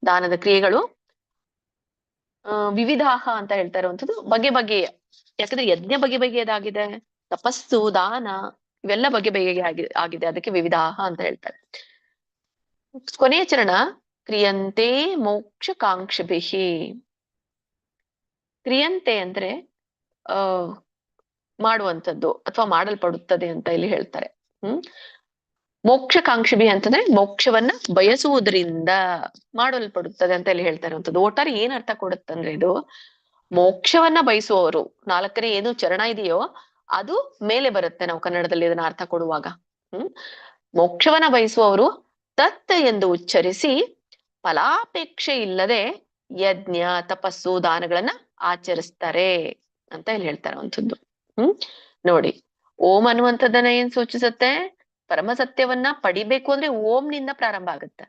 ದಾನದ ಕ್ರಿಯೆಗಳು ವಿವಿಧಾಹ ಅಂತ ಹೇಳ್ತಾ ಇರುವಂಥದ್ದು ಬಗೆ ಬಗೆಯ. ಯಾಕಂದ್ರೆ ಯಜ್ಞ ಬಗೆ ಬಗೆಯದಾಗಿದೆ, ತಪಸ್ಸು ದಾನ ಇವೆಲ್ಲ ಬಗೆ ಬಗೆಗೆ ಆಗಿದೆ, ಅದಕ್ಕೆ ವಿವಿಧಾಹ ಅಂತ ಹೇಳ್ತಾರೆ. ಕೊನೆಯ ಚರಣ ಕ್ರಿಯಂತೆ ಮೋಕ್ಷ ಕಾಂಕ್ಷಿಭಿಹಿ. ಕ್ರಿಯಂತೆ ಅಂದ್ರೆ ಮಾಡುವಂಥದ್ದು ಅಥವಾ ಮಾಡಲ್ಪಡುತ್ತದೆ ಅಂತ ಇಲ್ಲಿ ಹೇಳ್ತಾರೆ. ಮೋಕ್ಷಕಾಂಕ್ಷಿಭಿ ಅಂತಂದ್ರೆ ಮೋಕ್ಷವನ್ನ ಬಯಸುವುದರಿಂದ ಮಾಡಲ್ಪಡುತ್ತದೆ ಅಂತ ಇಲ್ಲಿ ಹೇಳ್ತಾ ಇರುವಂಥದ್ದು. ಒಟ್ಟಾರೆ ಏನ್ ಅರ್ಥ ಕೊಡುತ್ತಂದ್ರೆ ಇದು ಮೋಕ್ಷವನ್ನ ಬಯಸುವವರು, 4ನೇ ಏನು ಚರಣ ಇದೆಯೋ ಅದು ಮೇಲೆ ಬರುತ್ತೆ ನಾವು ಕನ್ನಡದಲ್ಲಿ ಇದನ್ನ ಅರ್ಥ ಕೊಡುವಾಗ. ಮೋಕ್ಷವನ್ನ ಬಯಸುವವರು ತತ್ ಎಂದು ಉಚ್ಚರಿಸಿ ಫಲಾಪೇಕ್ಷೆ ಇಲ್ಲದೆ ಯಜ್ಞ ತಪಸ್ಸು ದಾನಗಳನ್ನ ಆಚರಿಸ್ತಾರೆ ಅಂತ ಇಲ್ಲಿ ಹೇಳ್ತಾ ಇರುವಂಥದ್ದು. ನೋಡಿ, ಓಂ ಅನ್ನುವಂಥದ್ದನ್ನ ಏನ್ ಸೂಚಿಸುತ್ತೆ? ಪರಮ ಸತ್ಯವನ್ನ ಪಡಿಬೇಕು ಅಂದ್ರೆ ಓಂನಿಂದ ಪ್ರಾರಂಭ ಆಗುತ್ತೆ.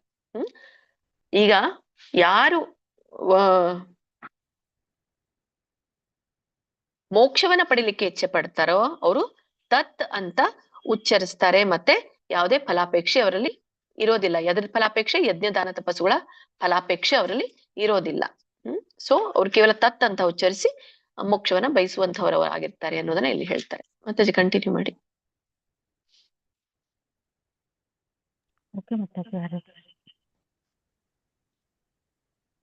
ಈಗ ಯಾರು ಮೋಕ್ಷವನ್ನ ಪಡಿಲಿಕ್ಕೆ ಇಚ್ಛೆ ಪಡ್ತಾರೋ ಅವರು ತತ್ ಅಂತ ಉಚ್ಚರಿಸ್ತಾರೆ. ಮತ್ತೆ ಯಾವುದೇ ಫಲಾಪೇಕ್ಷೆ ಅವರಲ್ಲಿ ಇರೋದಿಲ್ಲ. ಎದ್ರ ಫಲಾಪೇಕ್ಷೆ? ಯಜ್ಞ ದಾನ ತಪಸ್ಸುಗಳ ಫಲಾಪೇಕ್ಷೆ ಅವರಲ್ಲಿ ಇರೋದಿಲ್ಲ. ಸೊ ಅವ್ರು ಕೇವಲ ತತ್ ಅಂತ ಉಚ್ಚರಿಸಿ ಮೋಕ್ಷವನ್ನ ಬಯಸುವಂತಹವರು ಆಗಿರ್ತಾರೆ ಅನ್ನೋದನ್ನ ಇಲ್ಲಿ ಹೇಳ್ತಾರೆ. ಮತ್ತೆ ಕಂಟಿನ್ಯೂ ಮಾಡಿ. ಓಕೆ ಮಾತಾಜಿ.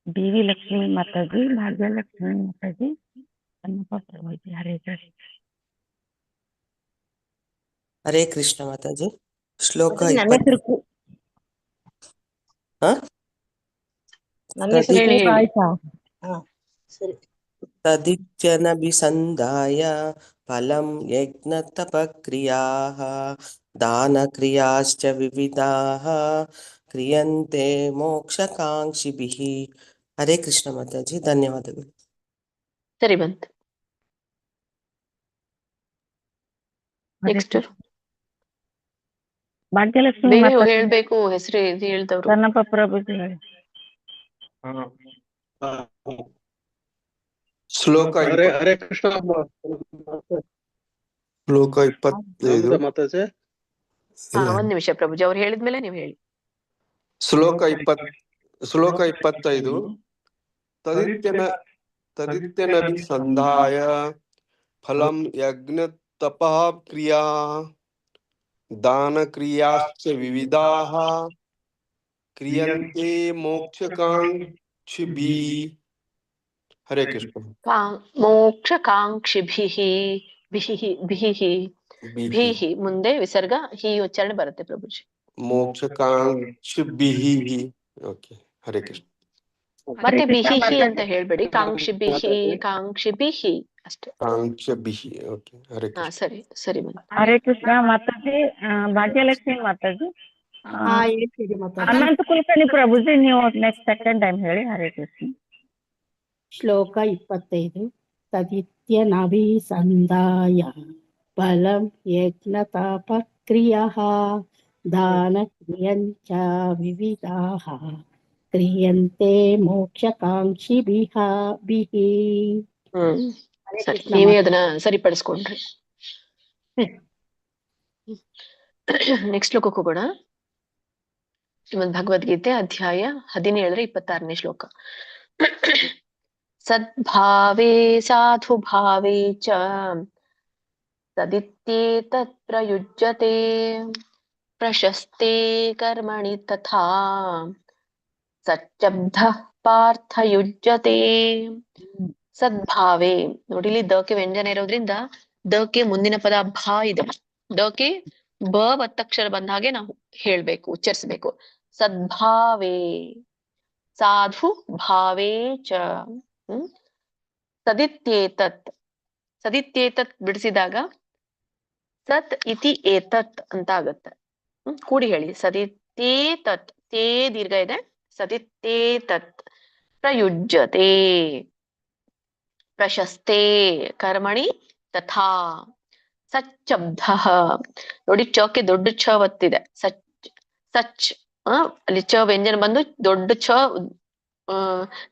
ಬಿ.ವಿ. ಲಕ್ಷ್ಮೀ ಮಾತಾಜಿ, ಭಾಗ್ಯಲಕ್ಷ್ಮಿ ಮಾತಾಜಿ, ಹರೇ ಕೃಷ್ಣ ಮಾತಾಜಿ. ಶ್ಲೋಕ ನನ್ನ ಹೆಸರು ತದಿತ್ಯನಭಿಸಂಧಾಯ ಫಲಂ ಯಜ್ಞ ತಪಕ್ರಿಯಾಃ ದಾನ ಕ್ರಿಯಾಶ್ಚ ವಿವಿಧಾಃ ಕ್ರಿಯಂತೆ ಮೋಕ್ಷಕಾಂಕ್ಷಿಭಿಃ. ಹರೇ ಕೃಷ್ಣ ಮಾತಾಜಿ, ಧನ್ಯವಾದಗಳು. ಸರಿ ಬಂತು. ನೆಕ್ಸ್ಟ್ ಭಾಗ್ಯಲಕ್ಷ್ಮಿ ಹೇಳ್ಬೇಕು, ಹೆಸರು ಹೇಳ್ದವ್ರು. ಕನ್ನಪ್ಪ ಪ್ರಭುಜಿ ಹೇಳಿ. ಶ್ಲೋಕ ಹರೇ ಕೃಷ್ಣ. ಶ್ಲೋಕ 25. ಒಂದ್ ನಿಮಿಷ ಪ್ರಭುಜಿ, ಅವ್ರು ಹೇಳಿದ್ಮೇಲೆ ನೀವು ಹೇಳಿ. ಶ್ಲೋಕ 25. ತದಿತ್ಯನಭಿಸಂಧಾಯ ಫಲಂ ಯಜ್ಞ ತಪಃ ಕ್ರಿಯಾ ದಾನ ಕ್ರಿಯಾಶ್ಚ ವಿವಿಧಾಃ ಕ್ರಿಯಂತೆ ಮೋಕ್ಷಕಾಂಕ್ಷಿಭಿಃ. ಹರೇ ಕೃಷ್ಣ. ಮೋಕ್ಷಕಾಂಕ್ಷಿಭಿಃ ಭೀಹಿ ಮುಂದೆ ವಿಸರ್ಗ ಹಿ ಉಚ್ಚಾರಣೆ ಬರುತ್ತೆ ಪ್ರಭುಜಿ. ಮೋಕ್ಷಕಾಂಕ್ಷಿಭಿಃ. ಓಕೆ, ಹರೇ ಕೃಷ್ಣ. ಮತ್ತೆ ಬಿಹಿ ಅಂತ ಹೇಳ್ಬೇಡಿ, ಕಾಂಕ್ಷಿಭಿಹಿ ಅಷ್ಟೇ. ಕಾಂಕ್ಷಿಭಿಃ. ಓಕೆ, ಹರೇ ಕೃಷ್ಣ. ಸರಿ ಸರಿ ಬಂತು. ಹರೇ ಕೃಷ್ಣ ಮಾತಾಜಿ. ಭಾಗ್ಯಲಕ್ಷ್ಮಿ ಮಾತಾಜಿ. ಅನಂತ ಕುಲಕರ್ಣಿ ಪ್ರಭುಜಿ, ನೀವು ನೆಕ್ಸ್ಟ್ ಸೆಕೆಂಡ್ ಟೈಮ್ ಹೇಳಿ. ಹರೇ ಕೃಷ್ಣ. ಶ್ಲೋಕ 25. ತದಿತ್ಯನಭಿಸಂಧಾಯ ಫಲಂ ಯಜ್ಞ ತಪಕ್ರಿಯಃ ದಾನ ಕ್ರಿಯಂಚ ವಿವಿಧಾಃ ಕ್ರಿಯಂತೆ ಮೋಕ್ಷಕಾಂಕ್ಷಿಭಿಃ. ಸರಿ, ನೀವೇ ಅದನ್ನ ಸರಿಪಡಿಸ್ಕೊಂಡ್ರಿ. ನೆಕ್ಸ್ಟ್ ಶ್ಲೋಕಕ್ಕೆ ಹೋಗೋಣ. ಶ್ರೀಮದ್ ಭಗವದ್ಗೀತೆ ಅಧ್ಯಾಯ 17 26ನೇ ಶ್ಲೋಕ. ಸದ್ಭಾವೇ ಸಾಧು ಭಾವೇ ಚ ತದಿತ್ಯೇತತ್ ಪ್ರಯುಜ್ಯತೆ ಪ್ರಶಸ್ತೆ ಕರ್ಮಣಿ ತಥಾ ಸಚ್ಚಬ್ಧಃ ಪಾರ್ಥ ಯುಜ್ಯತೆ. ಸದ್ಭಾವೇ, ನೋಡಿ ಇಲ್ಲಿ ದಕ್ಕೆ ವ್ಯಂಜನ ಇರೋದ್ರಿಂದ ದಕ್ಕೆ ಮುಂದಿನ ಪದ ಭಾ ಇದೆ. ದಕ್ಕೆ ಬ ಒತ್ತಕ್ಷರ ಬಂದ ಹಾಗೆ ನಾವು ಹೇಳ್ಬೇಕು, ಉಚ್ಚರಿಸ್ಬೇಕು. ಸದ್ಭಾವೇ ಸಾಧು ಭಾವೇ ಚ. ಸದಿತ್ಯೇತತ್ ಬಿಡಿಸಿದಾಗ ಸತ್ ಇತಿ ಏತತ್ ಅಂತ ಆಗತ್ತೆ. ಕೂಡಿ ಹೇಳಿ. ಸದಿತ್ತೇತತ್. ತೇ ದೀರ್ಘ ಇದೆ. ಸದಿತ್ತೇತತ್ ಪ್ರಯುಜ್ಯತೆ ಪ್ರಶಸ್ತೆ ಕರ್ಮಣಿ ತಥಾ. ಸಚ್ಛಬ್ದ ನೋಡಿ, ಚಕ್ಕೆ ದೊಡ್ಡ ಛ ಒತ್ತಿದೆ. ಸಚ್ ಅಲ್ಲಿ ಚ ವ್ಯಂಜನ ಬಂದು ದೊಡ್ಡ ಛ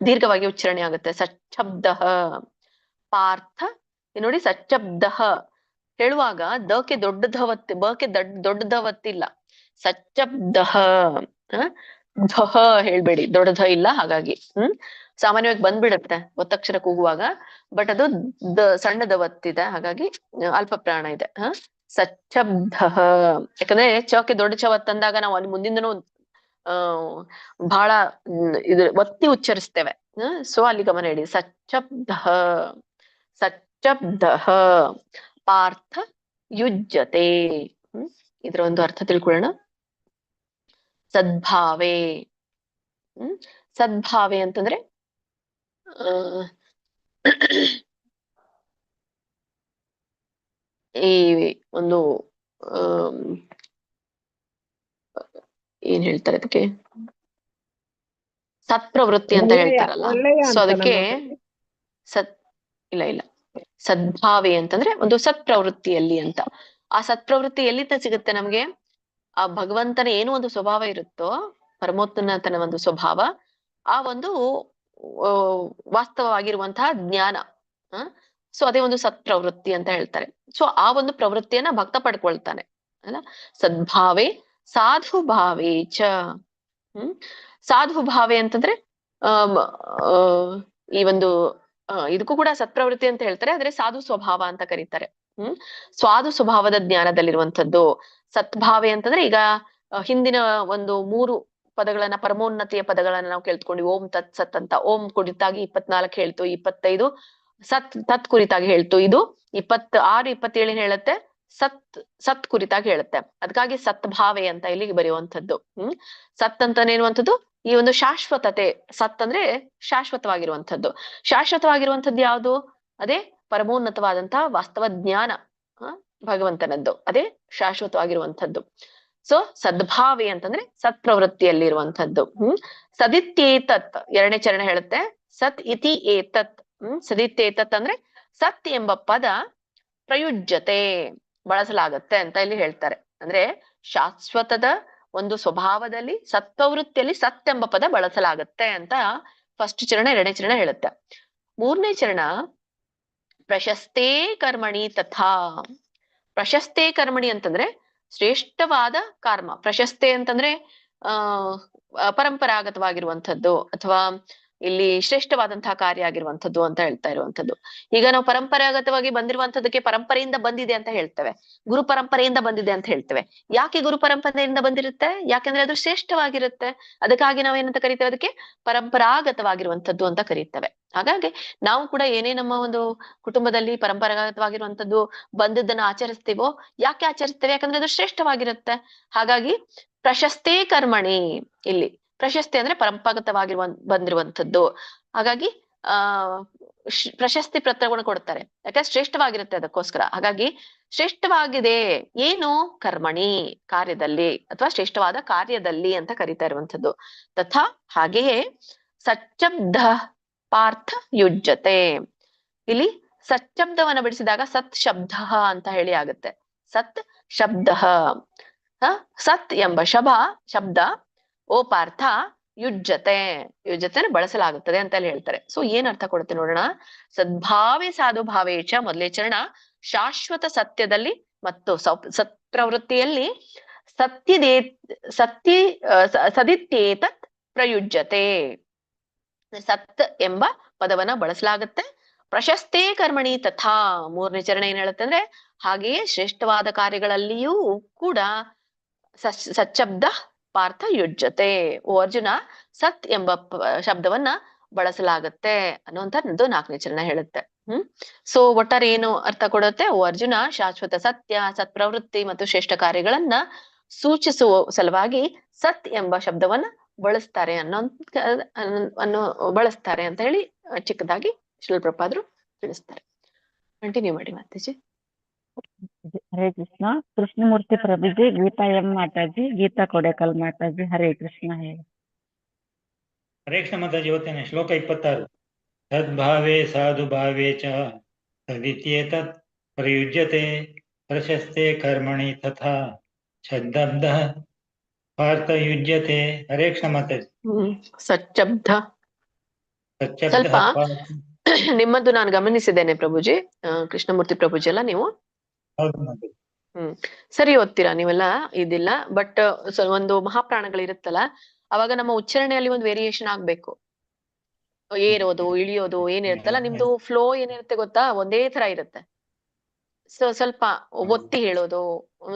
ದೀರ್ಘವಾಗಿ ಉಚ್ಚಾರಣೆ ಆಗುತ್ತೆ. ಸಚ್ಛಬ್ದ ಪಾರ್ಥ. ನೋಡಿ, ಸಚ್ಛಬ್ದ ಹೇಳುವಾಗ ದಕ್ಕೆ ದೊಡ್ಡದ ಒತ್ತಿ, ಬಕ್ಕೆ ದೊಡ್ಡದ ಒತ್ತಿಲ್ಲ. ಸಚ್ಛಬ್ದ ಧಹ ಹೇಳ್ಬೇಡಿ, ದೊಡ್ಡದ ಇಲ್ಲ. ಹಾಗಾಗಿ ಸಾಮಾನ್ಯವಾಗಿ ಬಂದ್ಬಿಡುತ್ತೆ ಒತ್ತಕ್ಷರ ಕೂಗುವಾಗ, ಬಟ್ ಅದು ಸಣ್ಣದ ಒತ್ತಿದೆ, ಹಾಗಾಗಿ ಅಲ್ಪ ಪ್ರಾಣ ಇದೆ. ಸಚ್ಛಬ್ದ. ಯಾಕಂದ್ರೆ ಚಕ್ಕೆ ದೊಡ್ಡ ಚ ಒತ್ತಂದಾಗ ನಾವು ಅಲ್ಲಿ ಮುಂದಿಂದನೂ ಬಹಳ ಇದು ಒತ್ತಿ ಉಚ್ಚರಿಸ್ತೇವೆ. ಸೊ ಅಲ್ಲಿ ಗಮನ ಇಡಿ. ಸಚ್ಛಬ್ದ ಸಚ್ಛಬ್ದ ಪಾರ್ಥ ಯುಜ್ಯತೆ. ಇದರ ಒಂದು ಅರ್ಥ ತಿಳ್ಕೊಳ್ಳೋಣ. ಸದ್ಭಾವೆ. ಸದ್ಭಾವೆ ಅಂತಂದ್ರೆ ಈ ಒಂದು ಏನ್ ಹೇಳ್ತಾರೆ ಅದಕ್ಕೆ, ಸತ್ಪ್ರವೃತ್ತಿ ಅಂತ ಹೇಳ್ತಾರಲ್ಲ. ಸೊ ಅದಕ್ಕೆ ಇಲ್ಲ ಸದ್ಭಾವೆ ಅಂತಂದ್ರೆ ಒಂದು ಸತ್ಪ್ರವೃತ್ತಿಯಲ್ಲಿ ಅಂತ. ಆ ಸತ್ಪ್ರವೃತ್ತಿ ಎಲ್ಲಿಂದ ಸಿಗುತ್ತೆ ನಮ್ಗೆ? ಆ ಭಗವಂತನ ಏನು ಒಂದು ಸ್ವಭಾವ ಇರುತ್ತೋ, ಪರಮೋನ್ನತನ ಒಂದು ಸ್ವಭಾವ, ಆ ಒಂದು ವಾಸ್ತವವಾಗಿರುವಂತಹ ಜ್ಞಾನ. ಸೊ ಅದೇ ಒಂದು ಸತ್ಪ್ರವೃತ್ತಿ ಅಂತ ಹೇಳ್ತಾರೆ. ಸೊ ಆ ಒಂದು ಪ್ರವೃತ್ತಿಯನ್ನ ಭಕ್ತ ಪಡ್ಕೊಳ್ತಾನೆ ಅಲ್ಲ. ಸದ್ಭಾವೆ ಸಾಧು ಭಾವೆ ಚ. ಸಾಧು ಭಾವೆ ಅಂತಂದ್ರೆ ಈ ಒಂದು ಇದಕ್ಕೂ ಕೂಡ ಸತ್ಪ್ರವೃತ್ತಿ ಅಂತ ಹೇಳ್ತಾರೆ, ಆದ್ರೆ ಸಾಧು ಸ್ವಭಾವ ಅಂತ ಕರೀತಾರೆ. ಸ್ವಾಧು ಸ್ವಭಾವದ ಜ್ಞಾನದಲ್ಲಿರುವಂಥದ್ದು. ಸತ್ಭಾವೆ ಅಂತಂದ್ರೆ ಈಗ ಹಿಂದಿನ ಒಂದು 3 ಪದಗಳನ್ನ, ಪರಮೋನ್ನತಿಯ ಪದಗಳನ್ನ ನಾವು ಕೇಳ್ತ್ಕೊಂಡ್ವಿ. ಓಂ ತತ್ ಸತ್ ಅಂತ. ಓಂ ಕುರಿತಾಗಿ 24 ಹೇಳ್ತು, 25 ತತ್ ಕುರಿತಾಗಿ ಹೇಳ್ತು. ಇದು 26, 27 ಹೇಳುತ್ತೆ, ಸತ್ ಕುರಿತಾಗಿ ಹೇಳುತ್ತೆ. ಅದಕ್ಕಾಗಿ ಸತ್ಭಾವೆ ಅಂತ ಇಲ್ಲಿಗೆ ಬರೆಯುವಂಥದ್ದು. ಸತ್ ಅಂತಾನೇನುವಂಥದ್ದು ಈ ಒಂದು ಶಾಶ್ವತತೆ. ಸತ್ ಅಂದ್ರೆ ಶಾಶ್ವತವಾಗಿರುವಂಥದ್ದು. ಶಾಶ್ವತವಾಗಿರುವಂಥದ್ದು ಯಾವುದು? ಅದೇ ಪರಮೋನ್ನತವಾದಂತಹ ವಾಸ್ತವ ಜ್ಞಾನ ಭಗವಂತನದ್ದು, ಅದೇ ಶಾಶ್ವತವಾಗಿರುವಂಥದ್ದು. ಸೊ ಸದ್ಭಾವೆ ಅಂತಂದ್ರೆ ಸತ್ಪ್ರವೃತ್ತಿಯಲ್ಲಿರುವಂಥದ್ದು. ಸದಿತ್ಯೇತತ್ 2ನೇ ಚರಣ ಹೇಳುತ್ತೆ. ಸತ್ ಇತಿ ಏತತ್. ಸದಿತ್ಯೇತತ್ ಅಂದ್ರೆ ಸತ್ ಎಂಬ ಪದ ಪ್ರಯುಜ್ಯತೆ ಬಳಸಲಾಗತ್ತೆ ಅಂತ ಇಲ್ಲಿ ಹೇಳ್ತಾರೆ. ಅಂದ್ರೆ ಶಾಶ್ವತದ ಒಂದು ಸ್ವಭಾವದಲ್ಲಿ, ಸತ್ಪ್ರವೃತ್ತಿಯಲ್ಲಿ ಸತ್ ಎಂಬ ಪದ ಬಳಸಲಾಗತ್ತೆ ಅಂತ ಫಸ್ಟ್ ಚರಣ 2ನೇ ಚರಣ ಹೇಳುತ್ತೆ. 3ನೇ ಚರಣ ಪ್ರಶಸ್ತೆ ಕರ್ಮಣಿ ತಥಾ. ಪ್ರಶಸ್ತೆ ಕರ್ಮಣಿ ಅಂತಂದ್ರೆ ಶ್ರೇಷ್ಠವಾದ ಕರ್ಮ. ಪ್ರಶಸ್ತೆ ಅಂತಂದ್ರೆ ಪರಂಪರಾಗತವಾಗಿರುವಂಥದ್ದು ಅಥವಾ ಇಲ್ಲಿ ಶ್ರೇಷ್ಠವಾದಂತಹ ಕಾರ್ಯ ಆಗಿರುವಂಥದ್ದು ಅಂತ ಹೇಳ್ತಾ ಇರುವಂಥದ್ದು. ಈಗ ನಾವು ಪರಂಪರಾಗತವಾಗಿ ಬಂದಿರುವಂತದಕ್ಕೆ ಪರಂಪರೆಯಿಂದ ಬಂದಿದೆ ಅಂತ ಹೇಳ್ತೇವೆ, ಗುರು ಪರಂಪರೆಯಿಂದ ಬಂದಿದೆ ಅಂತ ಹೇಳ್ತೇವೆ. ಯಾಕೆ ಗುರು ಪರಂಪರೆಯಿಂದ ಬಂದಿರುತ್ತೆ? ಯಾಕಂದ್ರೆ ಅದು ಶ್ರೇಷ್ಠವಾಗಿರುತ್ತೆ. ಅದಕ್ಕಾಗಿ ನಾವೇನಂತ ಕರಿತೇವೆ? ಅದಕ್ಕೆ ಪರಂಪರಾಗತವಾಗಿರುವಂಥದ್ದು ಅಂತ ಕರೀತೇವೆ. ಹಾಗಾಗಿ ನಾವು ಕೂಡ ಏನೇ ನಮ್ಮ ಒಂದು ಕುಟುಂಬದಲ್ಲಿ ಪರಂಪರಾಗತವಾಗಿರುವಂಥದ್ದು ಬಂದದ್ದನ್ನ ಆಚರಿಸ್ತೀವೋ, ಯಾಕೆ ಆಚರಿಸ್ತೇವೆ? ಯಾಕಂದ್ರೆ ಅದು ಶ್ರೇಷ್ಠವಾಗಿರುತ್ತೆ. ಹಾಗಾಗಿ ಪ್ರಶಸ್ತೆ ಕರ್ಮಣಿ, ಇಲ್ಲಿ ಪ್ರಶಸ್ತಿ ಅಂದ್ರೆ ಬಂದಿರುವಂಥದ್ದು. ಹಾಗಾಗಿ ಪ್ರಶಸ್ತಿ ಪತ್ರವನ್ನು ಕೊಡ್ತಾರೆ, ಯಾಕಂದ್ರೆ ಶ್ರೇಷ್ಠವಾಗಿರುತ್ತೆ ಅದಕ್ಕೋಸ್ಕರ. ಹಾಗಾಗಿ ಶ್ರೇಷ್ಠವಾಗಿದೆ ಏನು? ಕರ್ಮಣಿ, ಕಾರ್ಯದಲ್ಲಿ ಅಥವಾ ಶ್ರೇಷ್ಠವಾದ ಕಾರ್ಯದಲ್ಲಿ ಅಂತ ಕರೀತಾ ಇರುವಂಥದ್ದು. ತಥಾ ಹಾಗೆಯೇ ಸಚ್ಛಬ್ದ ಪಾರ್ಥ ಯುಜ್ಯತೆ. ಇಲ್ಲಿ ಸಚ್ಛಬ್ದವನ್ನ ಬಿಡಿಸಿದಾಗ ಸತ್ ಶಬ್ದ ಅಂತ ಹೇಳಿ ಆಗುತ್ತೆ. ಸತ್ ಶಬ್ದ, ಸತ್ ಎಂಬ ಶಬ್ದ ಓ ಪಾರ್ಥ ಯುಜ್ಯತೆ, ಯುಜ್ಯತೆನ ಬಳಸಲಾಗುತ್ತದೆ ಅಂತ ಹೇಳಿ ಹೇಳ್ತಾರೆ. ಸೊ ಏನ್ ಅರ್ಥ ಕೊಡುತ್ತೆ ನೋಡೋಣ. ಸದ್ಭಾವೆ ಸಾಧು ಭಾವೇಚ, ಮೊದಲೇ ಚರಣ ಶಾಶ್ವತ ಸತ್ಯದಲ್ಲಿ ಮತ್ತು ಸತ್ಪ್ರವೃತ್ತಿಯಲ್ಲಿ ಸದಿತ್ಯೇತತ್ ಪ್ರಯುಜ್ಯತೆ. ಸತ್ ಎಂಬ ಪದವನ್ನ ಬಳಸಲಾಗುತ್ತೆ. ಪ್ರಶಸ್ತೆ ಕರ್ಮಣಿ ತಥಾ, 3ನೇ ಚರಣ ಏನ್ ಹೇಳುತ್ತೆ ಅಂದ್ರೆ ಹಾಗೆಯೇ ಶ್ರೇಷ್ಠವಾದ ಕಾರ್ಯಗಳಲ್ಲಿಯೂ ಕೂಡ ಸಚ್ಛಬ್ದ ಪಾರ್ಥ ಯುಜ್ಯತೆ. ಓ ಅರ್ಜುನ, ಸತ್ ಎಂಬ ಶಬ್ದವನ್ನ ಬಳಸಲಾಗತ್ತೆ ಅನ್ನುವಂಥದ್ದು 4ನೇ ಚರಣ ಹೇಳುತ್ತೆ. ಸೊ ಒಟ್ಟಾರೆ ಏನು ಅರ್ಥ ಕೊಡುತ್ತೆ? ಓ ಅರ್ಜುನ, ಶಾಶ್ವತ ಸತ್ಯ, ಸತ್ಪ್ರವೃತ್ತಿ ಮತ್ತು ಶ್ರೇಷ್ಠ ಕಾರ್ಯಗಳನ್ನ ಸೂಚಿಸುವ ಸಲುವಾಗಿ ಸತ್ ಎಂಬ ಶಬ್ದವನ್ನ ಬಳಸ್ತಾರೆ ಬಳಸ್ತಾರೆ ಅಂತ ಹೇಳಿ ಚಿಕ್ಕದಾಗಿ ಶಿಲ ಪ್ರಪಾದರು ತಿಳಿಸ್ತಾರೆ. ಕಂಟಿನ್ಯೂ ಮಾಡಿ ಮಾತಾಜಿ. ಹರೇ ಕೃಷ್ಣ. ಕೃಷ್ಣಮೂರ್ತಿ ಪ್ರಭುಜಿ, ಗೀತಾ ಎಂ ಮಾತಾಜಿ, ಗೀತಾ ಕೊಡೇಕಲ್ ಮಾತಾಜಿ. ಹರೇ ಕೃಷ್ಣ ಹೇಳಿ. ಹರೇ ಕೃಷ್ಣ ಮಾತಾಜಿ. ಇವತ್ತಿನ ಶ್ಲೋಕ 26. ಸದ್ಭಾವೇ ಸಾಧು ಭಾವೇ ಚ ಸದಿತ್ಯೇತತ್ ಪ್ರಯುಜ್ಯತೆ ಪ್ರಶಸ್ತೆ ಕರ್ಮಣಿ ತಥಾ ಶ್ರದ್ಧಬ್ಧಃ ಪಾರ್ಥ ಯುಜ್ಯತೆ. ಹರೇ ಕೃಷ್ಣ ಮಾತಾಜಿ. ಸಚ್ಚಬ್ಧ ಸಚ್ಚಬ್ಧಃ ಸ್ವಲ್ಪ ಪಾರ್ಥ. ನಿಮ್ಮದ್ದು ನಾನು ಗಮನಿಸಿದ್ದೇನೆ ಪ್ರಭುಜಿ. ಕೃಷ್ಣಮೂರ್ತಿ ಪ್ರಭುಜಿ ಅಲ್ಲ ನೀವು? ಹೌದು ಮಾತಾಜಿ. ಸರಿ ಓದ್ತೀರಾ ನೀವೆಲ್ಲ ಇದಿಲ್ಲ. ಬಟ್ ಒಂದು ಮಹಾಪ್ರಾಣಗಳಿರುತ್ತಲ್ಲ, ಅವಾಗ ನಮ್ಮ ಉಚ್ಚಾರಣೆಯಲ್ಲಿ ಒಂದು ವೇರಿಯೇಷನ್ ಆಗ್ಬೇಕು. ಏರೋದು ಇಳಿಯೋದು ಏನಿರುತ್ತಲ್ಲ, ನಿಮ್ದು ಫ್ಲೋ ಏನಿರುತ್ತೆ ಗೊತ್ತಾ, ಒಂದೇ ತರ ಇರುತ್ತೆ. ಸೊ ಸ್ವಲ್ಪ ಒತ್ತಿ ಹೇಳೋದು,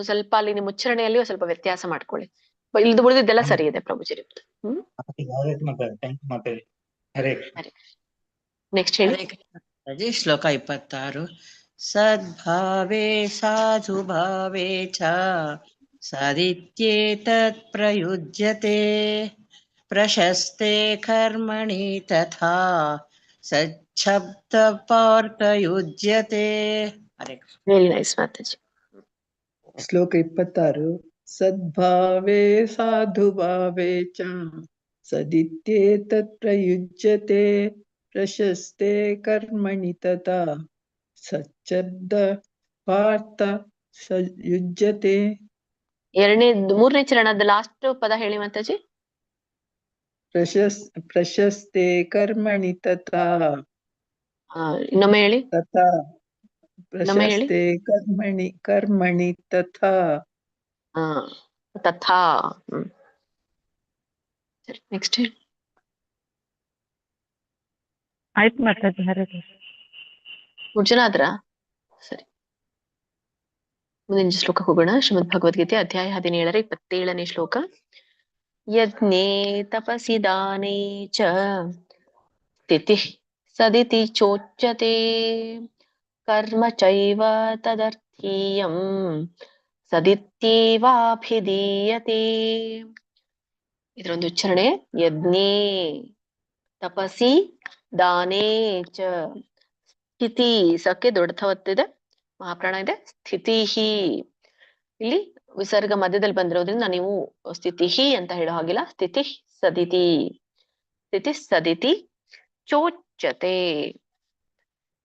ಸ್ವಲ್ಪ ಅಲ್ಲಿ ನಿಮ್ಮ ಉಚ್ಚಾರಣೆಯಲ್ಲಿ ಸ್ವಲ್ಪ ವ್ಯತ್ಯಾಸ ಮಾಡ್ಕೊಳ್ಳಿ. ಇಲ್ದು ಉಳಿದಿದ್ದೆಲ್ಲ ಸರಿ ಇದೆ ಪ್ರಭುಜಿ ನಿಮ್ದು. ಹರೇ ನೆಕ್ಸ್ಟ್ ಹೇಳಿ. ಮಾತಾಜಿ. ಶ್ಲೋಕ 26. ಸದ್ಭಾವೇ ಸಾಧು ಭಾವೇ ಚ ಸದಿತ್ಯೇತತ್ ಪ್ರಯುಜ್ಯತೆ ಪ್ರಶಸ್ತೆ ಕರ್ಮಣಿ ತಥಾ ಸಚ್ಛಬ್ದ ಪಾರ್ಥ ಯುಜ್ಯತೆ. ಹರೇ ಕೃಷ್ಣ. ವೆರಿ ನೈಸ್ ಮಾತಾಜಿ. ಶ್ಲೋಕ 26. ಸದ್ಭಾವೇ ಸಾಧು ಭಾವೇ ಚ ಸದಿತ್ಯೇತತ್ ಪ್ರಯುಜ್ಯತೆ ಪ್ರಶಸ್ತೆ ಕರ್ಮಣಿ ತಥಾ ಸಚ್ಛಬ್ದ ಪಾರ್ಥ ಯುಜ್ಯತೆ. ಮೂರನೇ ಚರಣದ ಲಾಸ್ಟ್ ಪದ ಹೇಳಿ ಮಾತಾಜಿ. ಪ್ರಶಸ್ತೆ ಕರ್ಮಣಿ ತಥಾ. ಇನ್ನೊಮ್ಮೆ ಹೇಳಿ. ತಥಾ ಪ್ರಶಸ್ತೆ ಕರ್ಮಣಿ ತಥಾ. ತಥಾ. ಸರಿ ನೆಕ್ಸ್ಟ್ ಹೇಳಿ. ಆಯ್ತು ಮಾತಾಜಿ. ಹರೇ ಕೃಷ್ಣ. 3 ಜನ ಆದ್ರ? ಸರಿ, ಮುಂದಿನ ಶ್ಲೋಕ ಹೋಗೋಣ. ಶ್ರೀಮದ್ ಭಗವದ್ಗೀತೆ ಅಧ್ಯಾಯ 17 27ನೇ ಶ್ಲೋಕ. ಯಜ್ಞೇ ತಪಸಿ ದಾನೇ ಚ ಸ್ಥಿತಿಃ ಸದಿತಿ ಚೋಚ್ಯತೆ ಕರ್ಮ ಚೈವ ತದರ್ಥೀಯಂ ಸದಿತ್ಯೇವಾಭಿಧೀಯತೆ. ಇದರೊಂದು ಉಚ್ಚಾರಣೆ. ಯಜ್ಞೇ ತಪಸಿ ದಾನೇ ಚ. ಸ್ಥಿತಿ ಸಕ್ಕೆ ದೊಡ್ಡ ಒತ್ತಿದೆ, ಮಹಾಪ್ರಾಣ ಇದೆ. ಸ್ಥಿತಿ ಇಲ್ಲಿ ವಿಸರ್ಗ ಮಧ್ಯದಲ್ಲಿ ಬಂದಿರೋದ್ರಿಂದ ನೀವು ಸ್ಥಿತಿ ಅಂತ ಹೇಳೋ ಹಾಗಿಲ್ಲ. ಸ್ಥಿತಿ ಸದಿತಿ. ಸ್ಥಿತಿ ಸದಿತಿ ಚೋಚ್ಯತೆ.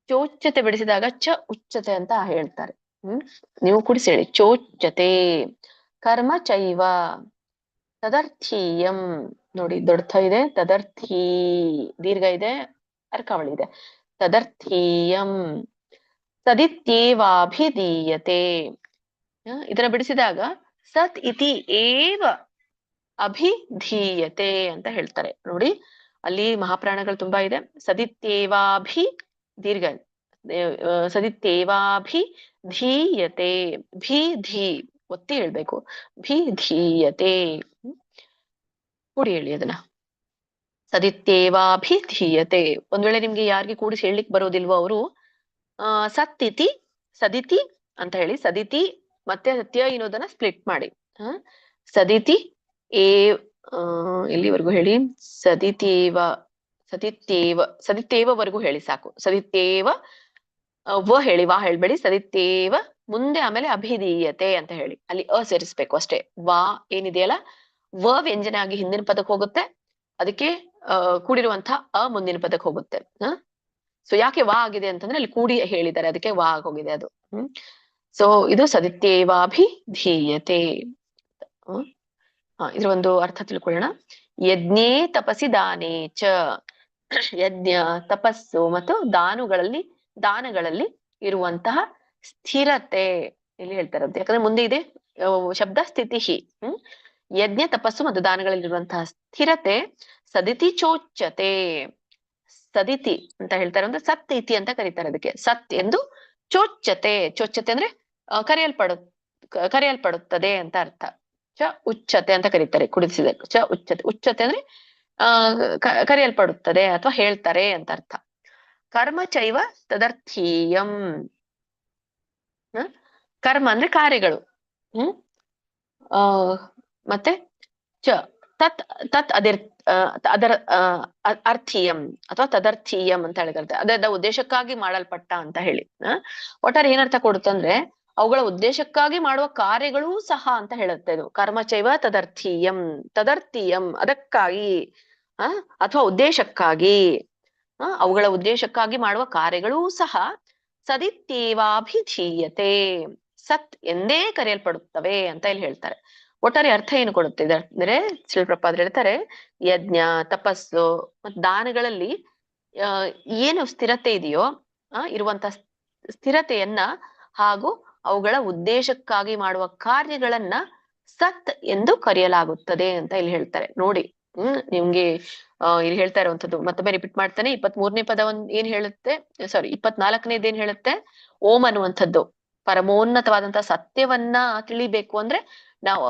ಚೋಚ್ಯತೆ ಬಿಡಿಸಿದಾಗ ಚ ಉಚ್ಚತೆ ಅಂತ ಹೇಳ್ತಾರೆ. ನೀವು ಕೂಡಿಸಿ ಹೇಳಿ. ಚೋಚ್ಯತೆ. ಕರ್ಮ ಚೈವ ತದರ್ಥೀಯಂ. ನೋಡಿ ದೊಡ್ಡ ಇದೆ, ತದರ್ಥೀ ದೀರ್ಘ ಇದೆ, ಅರ್ಕಾವಳಿ ಇದೆ. ತದರ್ಥೀಯಂ ಸದಿತ್ಯೇವಾಭಿಧೀಯತೆ. ಇದನ್ನ ಬಿಡಿಸಿದಾಗ ಸತ್ ಇತಿ ಏವ ಅಭಿಧೀಯತೆ ಅಂತ ಹೇಳ್ತಾರೆ. ನೋಡಿ ಅಲ್ಲಿ ಮಹಾಪ್ರಾಣಗಳು ತುಂಬಾ ಇದೆ. ಸದಿತ್ಯೇವಾಭಿ ದೀರ್ಘ, ಸದಿತ್ಯೇವಾಭಿಧೀಯತೆ. ಭಿ ಧೀ ಒತ್ತಿ ಹೇಳ್ಬೇಕು. ಭಿಧೀಯತೆ. ಕೂಡಿ ಹೇಳಿ ಅದನ್ನ. ಸದಿತ್ಯೇವಾಭಿಧೀಯತೆ. ಒಂದ್ ವೇಳೆ ನಿಮ್ಗೆ ಯಾರಿಗೆ ಕೂಡಿಸಿ ಹೇಳಲಿಕ್ಕೆ ಬರೋದಿಲ್ವೋ ಅವರು ಸತ್ತಿತಿ ಸದಿತಿ ಅಂತ ಹೇಳಿ. ಸದಿತಿ ಮತ್ತೆ ಸತ್ಯ ಅನ್ನೋದನ್ನ ಸ್ಪ್ಲಿಟ್ ಮಾಡಿ. ಸದಿತಿ ಎಲ್ಲಿವರೆಗೂ ಹೇಳಿ. ಸದಿತ್ಯೇವವರೆಗೂ ಹೇಳಿ ಸಾಕು. ಸದಿತ್ಯೇವ ವ ಹೇಳಿ, ವಾ ಹೇಳ್ಬೇಡಿ. ಸದಿತ್ಯೇವ ಮುಂದೆ ಆಮೇಲೆ ಅಭಿಧೀಯತೆ ಅಂತ ಹೇಳಿ ಅಲ್ಲಿ ಸೇರಿಸ್ಬೇಕು ಅಷ್ಟೇ. ವಾ ಏನಿದೆಯಲ್ಲ, ವ ವ್ಯಂಜನೆ ಆಗಿ ಹಿಂದಿನ ಪದಕ್ಕೆ ಹೋಗುತ್ತೆ, ಅದಕ್ಕೆ ಕೂಡಿರುವಂತಹ ಮುಂದಿನ ಪದಕ್ಕೆ ಹೋಗುತ್ತೆ. ಸೊ ಯಾಕೆ ವಾ ಆಗಿದೆ ಅಂತಂದ್ರೆ ಅಲ್ಲಿ ಕೂಡಿ ಹೇಳಿದ್ದಾರೆ, ಅದಕ್ಕೆ ವಾ ಆಗೋಗಿದೆ ಅದು. ಸೊ ಇದು ಸದಿತ್ಯೇವಾಭಿಧೀಯತೆ. ಇದ್ರ ಒಂದು ಅರ್ಥ ತಿಳ್ಕೊಳ್ಳೋಣ. ಯಜ್ಞೇ ತಪಸಿ ದಾನೇ ಚ. ಯಜ್ಞ, ತಪಸ್ಸು ಮತ್ತು ದಾನಗಳಲ್ಲಿ ಇರುವಂತಹ ಸ್ಥಿರತೆ ಇಲ್ಲಿ ಹೇಳ್ತಾರಂತೆ. ಯಾಕಂದ್ರೆ ಮುಂದೆ ಇದೆ ಶಬ್ದ ಸ್ಥಿತಿ. ಯಜ್ಞ, ತಪಸ್ಸು ಮತ್ತು ದಾನಗಳಲ್ಲಿರುವಂತಹ ಸ್ಥಿರತೆ ಸದಿತಿ ಚೋಚ್ಯತೆ. ಸದಿತಿ ಅಂತ ಹೇಳ್ತಾರೆ ಅಂದ್ರೆ ಸತ್ ಇತಿ ಅಂತ ಕರೀತಾರೆ ಅದಕ್ಕೆ. ಸತ್ ಎಂದು ಚೋಚ್ಯತೆ. ಚೋಚ್ಯತೆ ಅಂದ್ರೆ ಕರೆಯಲ್ಪಡುತ್ತದೆ ಅಂತ ಅರ್ಥ. ಚ ಉಚ್ಚತೆ ಅಂತ ಕರೀತಾರೆ ಕುಡಿಸಿದ. ಚ ಉಚ್ಚತೆ. ಉಚ್ಚತೆ ಅಂದ್ರೆ ಕರೆಯಲ್ಪಡುತ್ತದೆ ಅಥವಾ ಹೇಳ್ತಾರೆ ಅಂತ ಅರ್ಥ. ಕರ್ಮ ಚೈವ ತದರ್ಥೀಯಂ. ಕರ್ಮ ಅಂದ್ರೆ ಕಾರ್ಯಗಳು. ಮತ್ತೆ ಚ ತತ್ ಅದರ ಅರ್ಥೀಯಂ ಅಥವಾ ತದರ್ಥೀಯಂ ಅಂತ ಹೇಳಿರುತ್ತೆ. ಅದರ ಉದ್ದೇಶಕ್ಕಾಗಿ ಮಾಡಲ್ಪಟ್ಟ ಅಂತ ಹೇಳಿ. ಒಟ್ಟಾರೆ ಏನರ್ಥ ಕೊಡುತ್ತಂದ್ರೆ ಅವುಗಳ ಉದ್ದೇಶಕ್ಕಾಗಿ ಮಾಡುವ ಕಾರ್ಯಗಳೂ ಸಹ ಅಂತ ಹೇಳುತ್ತೆ ಇದು. ಕರ್ಮಚೈವ ತದರ್ಥೀಯಂ, ತದರ್ಥೀಯಂ ಅದಕ್ಕಾಗಿ ಅಥವಾ ಉದ್ದೇಶಕ್ಕಾಗಿ, ಅವುಗಳ ಉದ್ದೇಶಕ್ಕಾಗಿ ಮಾಡುವ ಕಾರ್ಯಗಳೂ ಸಹ ಸದಿತ್ಯೇವಾಭಿಧೀಯತೆ, ಸತ್ ಎಂದೇ ಕರೆಯಲ್ಪಡುತ್ತವೆ ಅಂತ ಇಲ್ಲಿ ಹೇಳ್ತಾರೆ. ಒಟ್ಟಾರೆ ಅರ್ಥ ಏನು ಕೊಡುತ್ತಿದೆ ಅಂದ್ರೆ ಶ್ರೀಪ್ರಪಾದರು ಹೇಳ್ತಾರೆ, ಯಜ್ಞ, ತಪಸ್ಸು ಮತ್ತು ದಾನಗಳಲ್ಲಿ ಏನು ಸ್ಥಿರತೆ ಇದೆಯೋ ಇರುವಂತ ಸ್ಥಿರತೆಯನ್ನ ಹಾಗೂ ಅವುಗಳ ಉದ್ದೇಶಕ್ಕಾಗಿ ಮಾಡುವ ಕಾರ್ಯಗಳನ್ನ ಸತ್ ಎಂದು ಕರೆಯಲಾಗುತ್ತದೆ ಅಂತ ಇಲ್ಲಿ ಹೇಳ್ತಾರೆ. ನೋಡಿ, ನಿಮ್ಗೆ ಇಲ್ಲಿ ಹೇಳ್ತಾ ಇರುವಂತದ್ದು ಮತ್ತೊಮ್ಮೆ ರಿಪೀಟ್ ಮಾಡ್ತಾನೆ. 23ನೇ ಪದ ಏನ್ ಹೇಳುತ್ತೆ, 24ನೇದು ಏನ್ ಹೇಳುತ್ತೆ, ಓಂ ಅನ್ನುವಂಥದ್ದು ಪರಮೋನ್ನತವಾದಂತ ಸತ್ಯವನ್ನ ತಿಳಿಬೇಕು ಅಂದ್ರೆ ನಾವು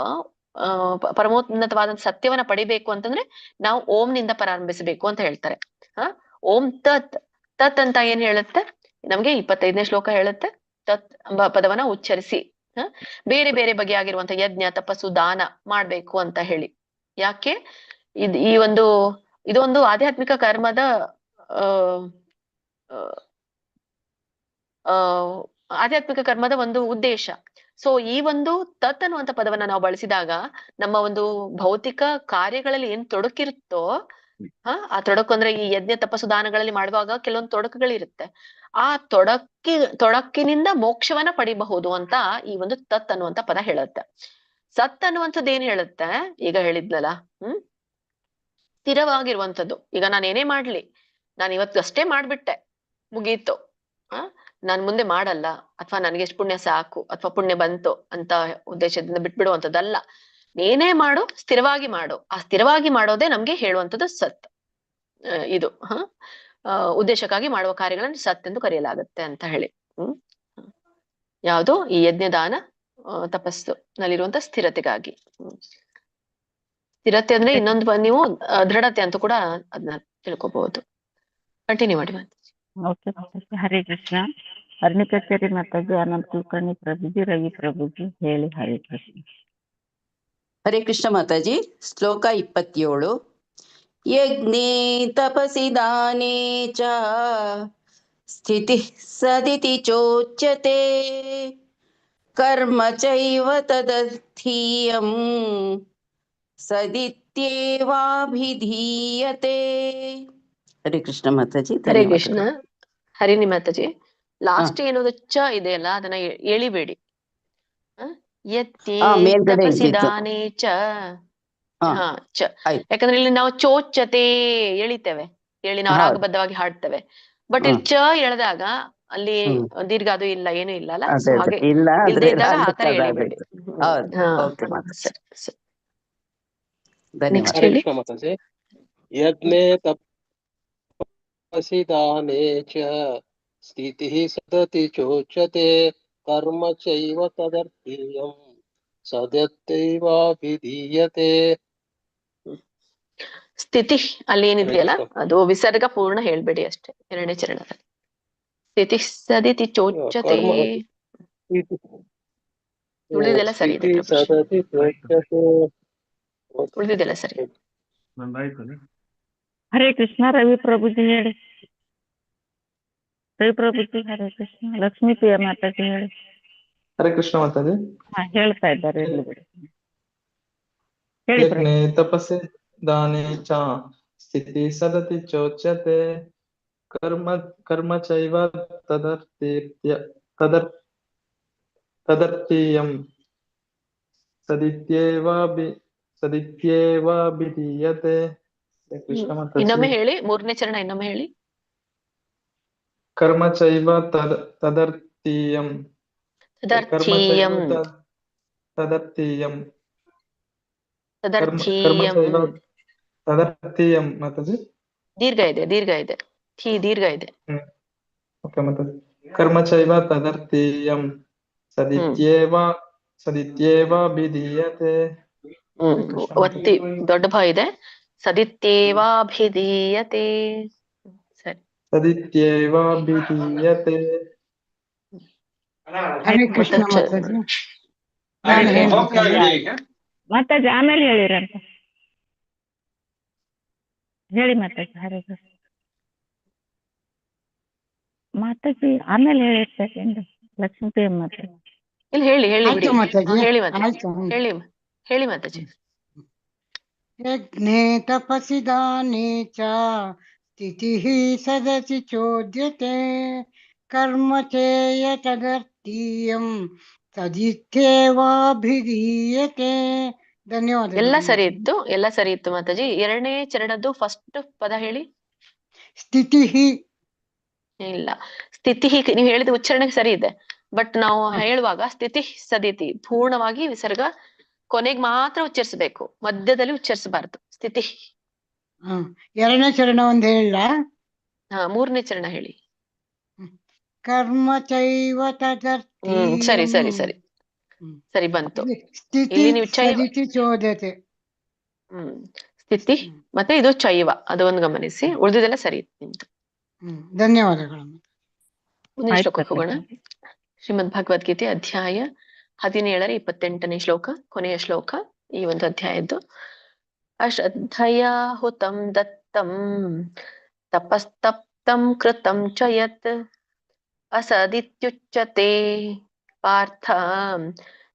ಪರಮೋನ್ನತವಾದಂತ ಸತ್ಯವನ್ನ ಪಡಿಬೇಕು ಅಂತಂದ್ರೆ ನಾವು ಓಂನಿಂದ ಪ್ರಾರಂಭಿಸಬೇಕು ಅಂತ ಹೇಳ್ತಾರೆ. ಓಂ ತತ್, ತತ್ ಅಂತ ಏನ್ ಹೇಳುತ್ತೆ ನಮ್ಗೆ 25ನೇ ಶ್ಲೋಕ ಹೇಳುತ್ತೆ, ತತ್ ಎಂಬ ಪದವನ್ನ ಉಚ್ಚರಿಸಿ ಬೇರೆ ಬೇರೆ ಬಗೆಯಾಗಿರುವಂತ ಯಜ್ಞ, ತಪಸ್ಸು, ದಾನ ಮಾಡ್ಬೇಕು ಅಂತ ಹೇಳಿ. ಯಾಕೆ ಇದೊಂದು ಆಧ್ಯಾತ್ಮಿಕ ಕರ್ಮದ ಆಧ್ಯಾತ್ಮಿಕ ಕರ್ಮದ ಒಂದು ಉದ್ದೇಶ. ಸೊ ಈ ಒಂದು ತತ್ ಅನ್ನುವಂತ ಪದವನ್ನ ನಾವು ಬಳಸಿದಾಗ ನಮ್ಮ ಒಂದು ಭೌತಿಕ ಕಾರ್ಯಗಳಲ್ಲಿ ಏನ್ ತೊಡಕಿರುತ್ತೋ ಆ ತೊಡಕು ಅಂದ್ರೆ ಈ ಯಜ್ಞ, ತಪಸ್ಸು, ದಾನಗಳಲ್ಲಿ ಮಾಡುವಾಗ ಕೆಲವೊಂದು ತೊಡಕುಗಳಿರುತ್ತೆ. ಆ ತೊಡಕಿನಿಂದ ಮೋಕ್ಷವನ್ನ ಪಡಿಬಹುದು ಅಂತ ಈ ಒಂದು ತತ್ ಅನ್ನುವಂತ ಪದ ಹೇಳುತ್ತೆ. ಸತ್ ಅನ್ನುವಂಥದ್ದು ಏನ್ ಹೇಳುತ್ತೆ, ಈಗ ಹೇಳಿದ್ನಲ್ಲ, ಸ್ಥಿರವಾಗಿರುವಂಥದ್ದು. ಈಗ ನಾನು ಏನೇ ಮಾಡ್ಲಿ, ನಾನು ಇವತ್ತು ಅಷ್ಟೇ ಮಾಡ್ಬಿಟ್ಟೆ ಮುಗೀತು, ನಾನ್ ಮುಂದೆ ಮಾಡಲ್ಲ, ಅಥವಾ ನನಗೆ ಎಷ್ಟು ಪುಣ್ಯ ಸಾಕು ಅಥವಾ ಪುಣ್ಯ ಬಂತು ಅಂತ ಉದ್ದೇಶದಿಂದ ಬಿಟ್ಬಿಡುವಂಥದ್ದಲ್ಲ. ಏನೇ ಮಾಡು, ಸ್ಥಿರವಾಗಿ ಮಾಡು. ಆ ಸ್ಥಿರವಾಗಿ ಮಾಡೋದೇ ನಮ್ಗೆ ಹೇಳುವಂಥದ್ದು ಸತ್. ಇದು ಉದ್ದೇಶಕ್ಕಾಗಿ ಮಾಡುವ ಕಾರ್ಯಗಳನ್ನು ಸತ್ ಎಂದು ಕರೆಯಲಾಗುತ್ತೆ ಅಂತ ಹೇಳಿ. ಯಾವುದು ಈ ಯಜ್ಞದಾನ ತಪಸ್ಸು ನಲ್ಲಿರುವಂತ ಸ್ಥಿರತೆಗಾಗಿ. ಸ್ಥಿರತೆ ಅಂದ್ರೆ ಇನ್ನೊಂದು ನೀವು ದೃಢತೆ ಅಂತ ಕೂಡ ಅದನ್ನ ತಿಳ್ಕೊಬಹುದು. ಕಂಟಿನ್ಯೂ ಮಾಡಿ. ಓಕೆ, ಹರೇ ಕೃಷ್ಣ. ಹರಣಿ ಕಚೇರಿ ಮಾತಾಜಿ, ಅನಂತ ಕುಲಕರ್ಣಿ ಪ್ರಭುಜಿ, ರವಿ ಪ್ರಭುಜಿ ಹೇಳಿ. ಹರೇ ಕೃಷ್ಣ. ಹರೇ ಕೃಷ್ಣ ಮಾತಾಜಿ. ಶ್ಲೋಕ 27. ಯಜ್ಞೇ ತಪಸಿ ದಾನೇ ಚ ಸ್ಥಿತಿ ಸದಿತಿ ಚೋಚ್ಯತೆ ಕರ್ಮ ಚೈವ ತದರ್ಥೀಯಂ ಸದಿತ್ಯೇವಾಭಿಧೀಯತೆ. ಹರೇ ಕೃಷ್ಣ ಮಾತಾಜಿ. ಹರೇ ಕೃಷ್ಣ. ಹರಿಣಿ ಮಾತಾಜಿ, ಲಾಸ್ಟ್ ಏನೋದು ಚ ಇದೆಯಲ್ಲ ಅದನ್ನ ಎಳಿಬೇಡಿ. ತಪಸಿದಾನೇ ಚ, ಚ, ಯಾಕಂದ್ರೆ ಇಲ್ಲಿ ನಾವು ಚೋಚ್ಚತೆ ಎಳಿತೇವೆ, ಹೇಳಿ ನಾವು ರಾಗಬದ್ಧವಾಗಿ ಹಾಡ್ತೇವೆ. ಬಟ್ ಇಲ್ಲಿ ಚ ಎಳೆದಾಗ ಅಲ್ಲಿ ದೀರ್ಘ ಅದು ಇಲ್ಲ, ಏನು ಇಲ್ಲ ಅಲ್ಲ. ಸೊ ಹಾಗೆ ಇಲ್ದೇ ಇದ್ದಾಗ ಆತರ ಎಳಿಬೇಡಿ. ನೆಕ್ಸ್ಟ್ ಹೇಳಿ. ಯಜ್ಞೇ ತಪಸಿ ದಾನೇ ಚ ಸ್ಥಿತಿಃ ಸದತಿ ಚೋಚ್ಯತೆ ಕರ್ಮ ಚೈವ ತದರ್ಥೀಯಂ ಸದತ್ಯೈವಾಭಿಧೀಯತೆ. ಸ್ಥಿತಿ ಅಲ್ಲಿ ಏನಿದೆಯಲ್ಲ ಅದು ವಿಸರ್ಗ ಪೂರ್ಣ ಹೇಳ್ಬೇಡಿ ಅಷ್ಟೇ, 2ನೇ ಚರಣದಲ್ಲಿ. ಸ್ಥಿತಿ ಸದಿತಿ ಚೋಚ್ಯತೆ ಉಳಿದೆಲ್ಲ ಸರಿ ಇದೆ. ಉಳಿದೆಲ್ಲ ಸರಿ. ಹರೇ ಕೃಷ್ಣ. ರವಿ ಪ್ರಭುಜಿ ಹೇಳಿ. ರವಿ ಪ್ರಭುಜಿ ಹರೇ ಕೃಷ್ಣ. ಲಕ್ಷ್ಮೀ ಪ್ರಿಯ ಮಾತಾಜಿ ಹೇಳಿ. ಹರೇ ಕೃಷ್ಣ ಮಾತಾಜಿ. ಹೇಳ್ತಾ ಇದ್ದಾರೆ, ಇರ್ಲಿ ಬಿಡಿ. ಯಜ್ಞೇ ತಪಸ್ಸೆ ದಾನೇ ಚ ಸ್ಥಿತಿ ಸದತಿ ಚೋಚ್ಯತೆ ಕರ್ಮ ಚೈವ ತದರ್ಥೀಯಂ ಸದಿತ್ಯೇವಾಭಿಧೀಯತೆ. ಇನ್ನೊಮ್ಮೆ ಹೇಳಿ, 3ನೇ ಚರಣ ಇನ್ನೊಮ್ಮೆ ಹೇಳಿ. ಕರ್ಮ ಚೈವ ತದರ್ಥೀಯಂ. ತದರ್ಥೀಯಂ ತದರ್ಥೀಯಂ ಮಾತಾಜಿ. ದೀರ್ಘ ಇದೆ, ದೀರ್ಘ ಇದೆ, ದೀರ್ಘ ಇದೆ. ಓಕೆ ಮಾತಾಜಿ. ಕರ್ಮ ಚೈವ ತದರ್ಥೀಯಂ ಸದಿತ್ಯೇವಾಭಿಧೀಯತೆ. ಒತ್ತಿ ದೊಡ್ಡ ಭ ಇದೆ. ಸದಿತ್ಯೇವಾಭಿಧೀಯತೆ. ಸರಿ. ಸದಿತ್ಯೇವಾಭಿಧೀಯತೆ. ಹರೇ ಕೃಷ್ಣ ಮಾತಾಜಿ. ಮಾತಾಜಿ ಆಮೇಲೆ ಹೇಳಿರಂತ ಹೇಳಿ ಮಾತಾಜಿ. ಹರೇ ಕೃಷ್ಣ ಮಾತಾಜಿ ಆಮೇಲೆ ಹೇಳಿರ್ತಾರೆ. ಲಕ್ಷ್ಮೀ ಪ್ರಿಯ ಮಾತಾಜಿ. ಇಲ್ಲಿ ಹೇಳಿ ಬಿಡಿ. ಆಯ್ತು ಮಾತಾಜಿ, ಹೇಳಿ ಮಾತಾಜಿ, ಆಯ್ತು. ಹೇಳಿ ಮಾತಾಜಿ. ಯಜ್ಞೆ ತಪಸಿ ದಾನೆ ಚ ಸ್ಥಿತಿಃ ಸದಸಿ ಚೋದ್ಯತೆ ಕರ್ಮ ಚೇಯ ತದರ್ಥೀಯಂ ತದಿತ್ಯೇವಾಭಿಧೀಯತೆ. ಧನ್ಯವಾದಗಳು. ಎಲ್ಲ ಸರಿ ಇತ್ತು ಮಾತಾಜಿ. ಎರಡನೇ ಚರಣದ್ದು ಫಸ್ಟ್ ಪದ ಹೇಳಿ. ಸ್ಥಿತಿಃ ಇಲ್ಲ, ಸ್ಥಿತಿ ನೀವು ಹೇಳಿದ ಉಚ್ಚಾರಣೆ ಸರಿ ಇದೆ, ಬಟ್ ನಾವು ಹೇಳುವಾಗ ಸ್ಥಿತಿ ಸದಿತಿ ಪೂರ್ಣವಾಗಿ ವಿಸರ್ಗ ಕೊನೆಗೆ ಮಾತ್ರ ಉಚ್ಚರಿಸಬೇಕು, ಮಧ್ಯದಲ್ಲಿ ಉಚ್ಚರಿಸಬಾರದು. ಸ್ಥಿತಿ. ಎರಡನೇ ಚರಣ ಒಂದು ಹೇಳ. ಮೂರನೇ ಚರಣ ಹೇಳಿ. ಕರ್ಮ ಚೈವ ತದರ್ಥಿ. ಸರಿ ಬಂತು. ಸ್ಥಿತಿ ಸದಿತಿ ಚೋದ್ಯತೆ. ಸ್ಥಿತಿ ಮತ್ತೆ ಇದು ಚೈವ, ಅದು ಒಂದು ಗಮನಿಸಿ. ಉಳಿದಿದೆಲ್ಲ ಸರಿ ನಿಮ್ದು. ಧನ್ಯವಾದಗಳು. ಮುಂದಿನ ಶ್ಲೋಕಕ್ಕೆ ಹೋಗೋಣ. ಶ್ರೀಮದ್ ಭಗವದ್ಗೀತೆ ಅಧ್ಯಾಯ 17ರ 28ನೇ ಶ್ಲೋಕ, ಕೊನೆಯ ಶ್ಲೋಕ ಈ ಒಂದು ಅಧ್ಯಾಯದ್ದು. ಅಶ್ರದ್ಧಯಾ ಹುತಂ ದತ್ತಂ ತಪಸ್ತಪ್ತಂ ಕೃತಂ ಚ ಯತ್ ಅಸದಿತ್ಯುಚ್ಯತೆ ಪಾರ್ಥ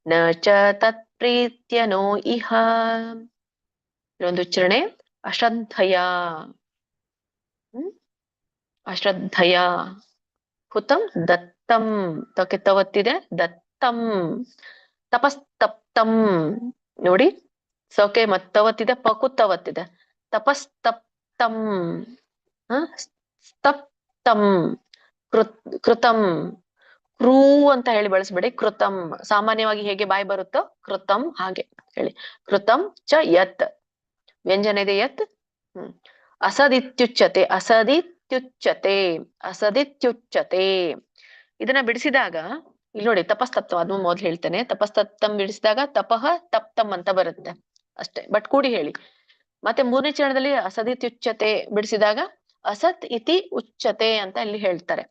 ನ ಚ ತತ್ಪ್ರೀತ್ಯ ನೋ ಇಹ. ಇದೊಂದು ಉಚ್ಚಾರಣೆ. ಅಶ್ರದ್ಧಯಾ ಹುತಂ ದತ್ತಂ, ತಕ್ಕೆ ತವತ್ತಿದೆ, ದತ್ತಂ. ತಪಸ್ತಪ್ತಂ ನೋಡಿ, ಸೌಕೆ ಮತ್ತವತ್ತಿದೆ, ಪಕುತ್ತವತ್ತಿದೆ. ತಪಸ್ತಪ್ತಂ ಸ್ತಪ್ತಂ ಕೃತಂ. ಕ್ರೂ ಅಂತ ಹೇಳಿ ಬಳಸಬೇಡಿ, ಕೃತಂ. ಸಾಮಾನ್ಯವಾಗಿ ಹೇಗೆ ಬಾಯಿ ಬರುತ್ತೋ ಕೃತಂ ಹಾಗೆ ಹೇಳಿ. ಕೃತಂ ಚ ಯತ್, ವ್ಯಂಜನ ಇದೆ ಯತ್. ಅಸದಿತ್ಯುಚ್ಯತೆ, ಅಸದಿತ್ಯುಚ್ಯತೆ. ಇದನ್ನ ಬಿಡಿಸಿದಾಗ ಇಲ್ಲಿ ನೋಡಿ, ತಪಸ್ತತ್ವ ಅದು ಮೊದಲು ಹೇಳ್ತೇನೆ. ತಪಸ್ತಪ್ತಂ ಬಿಡಿಸಿದಾಗ ತಪಃ ತಪ್ತಂ ಅಂತ ಬರುತ್ತೆ ಅಷ್ಟೇ, ಬಟ್ ಕೂಡಿ ಹೇಳಿ. ಮತ್ತೆ ಮೂರನೇ ಚರಣದಲ್ಲಿ ಅಸದಿತ್ಯುಚ್ಯತೆ ಬಿಡಿಸಿದಾಗ ಅಸತ್ ಇತಿ ಉಚ್ಯತೆ ಅಂತ ಇಲ್ಲಿ ಹೇಳ್ತಾರೆ.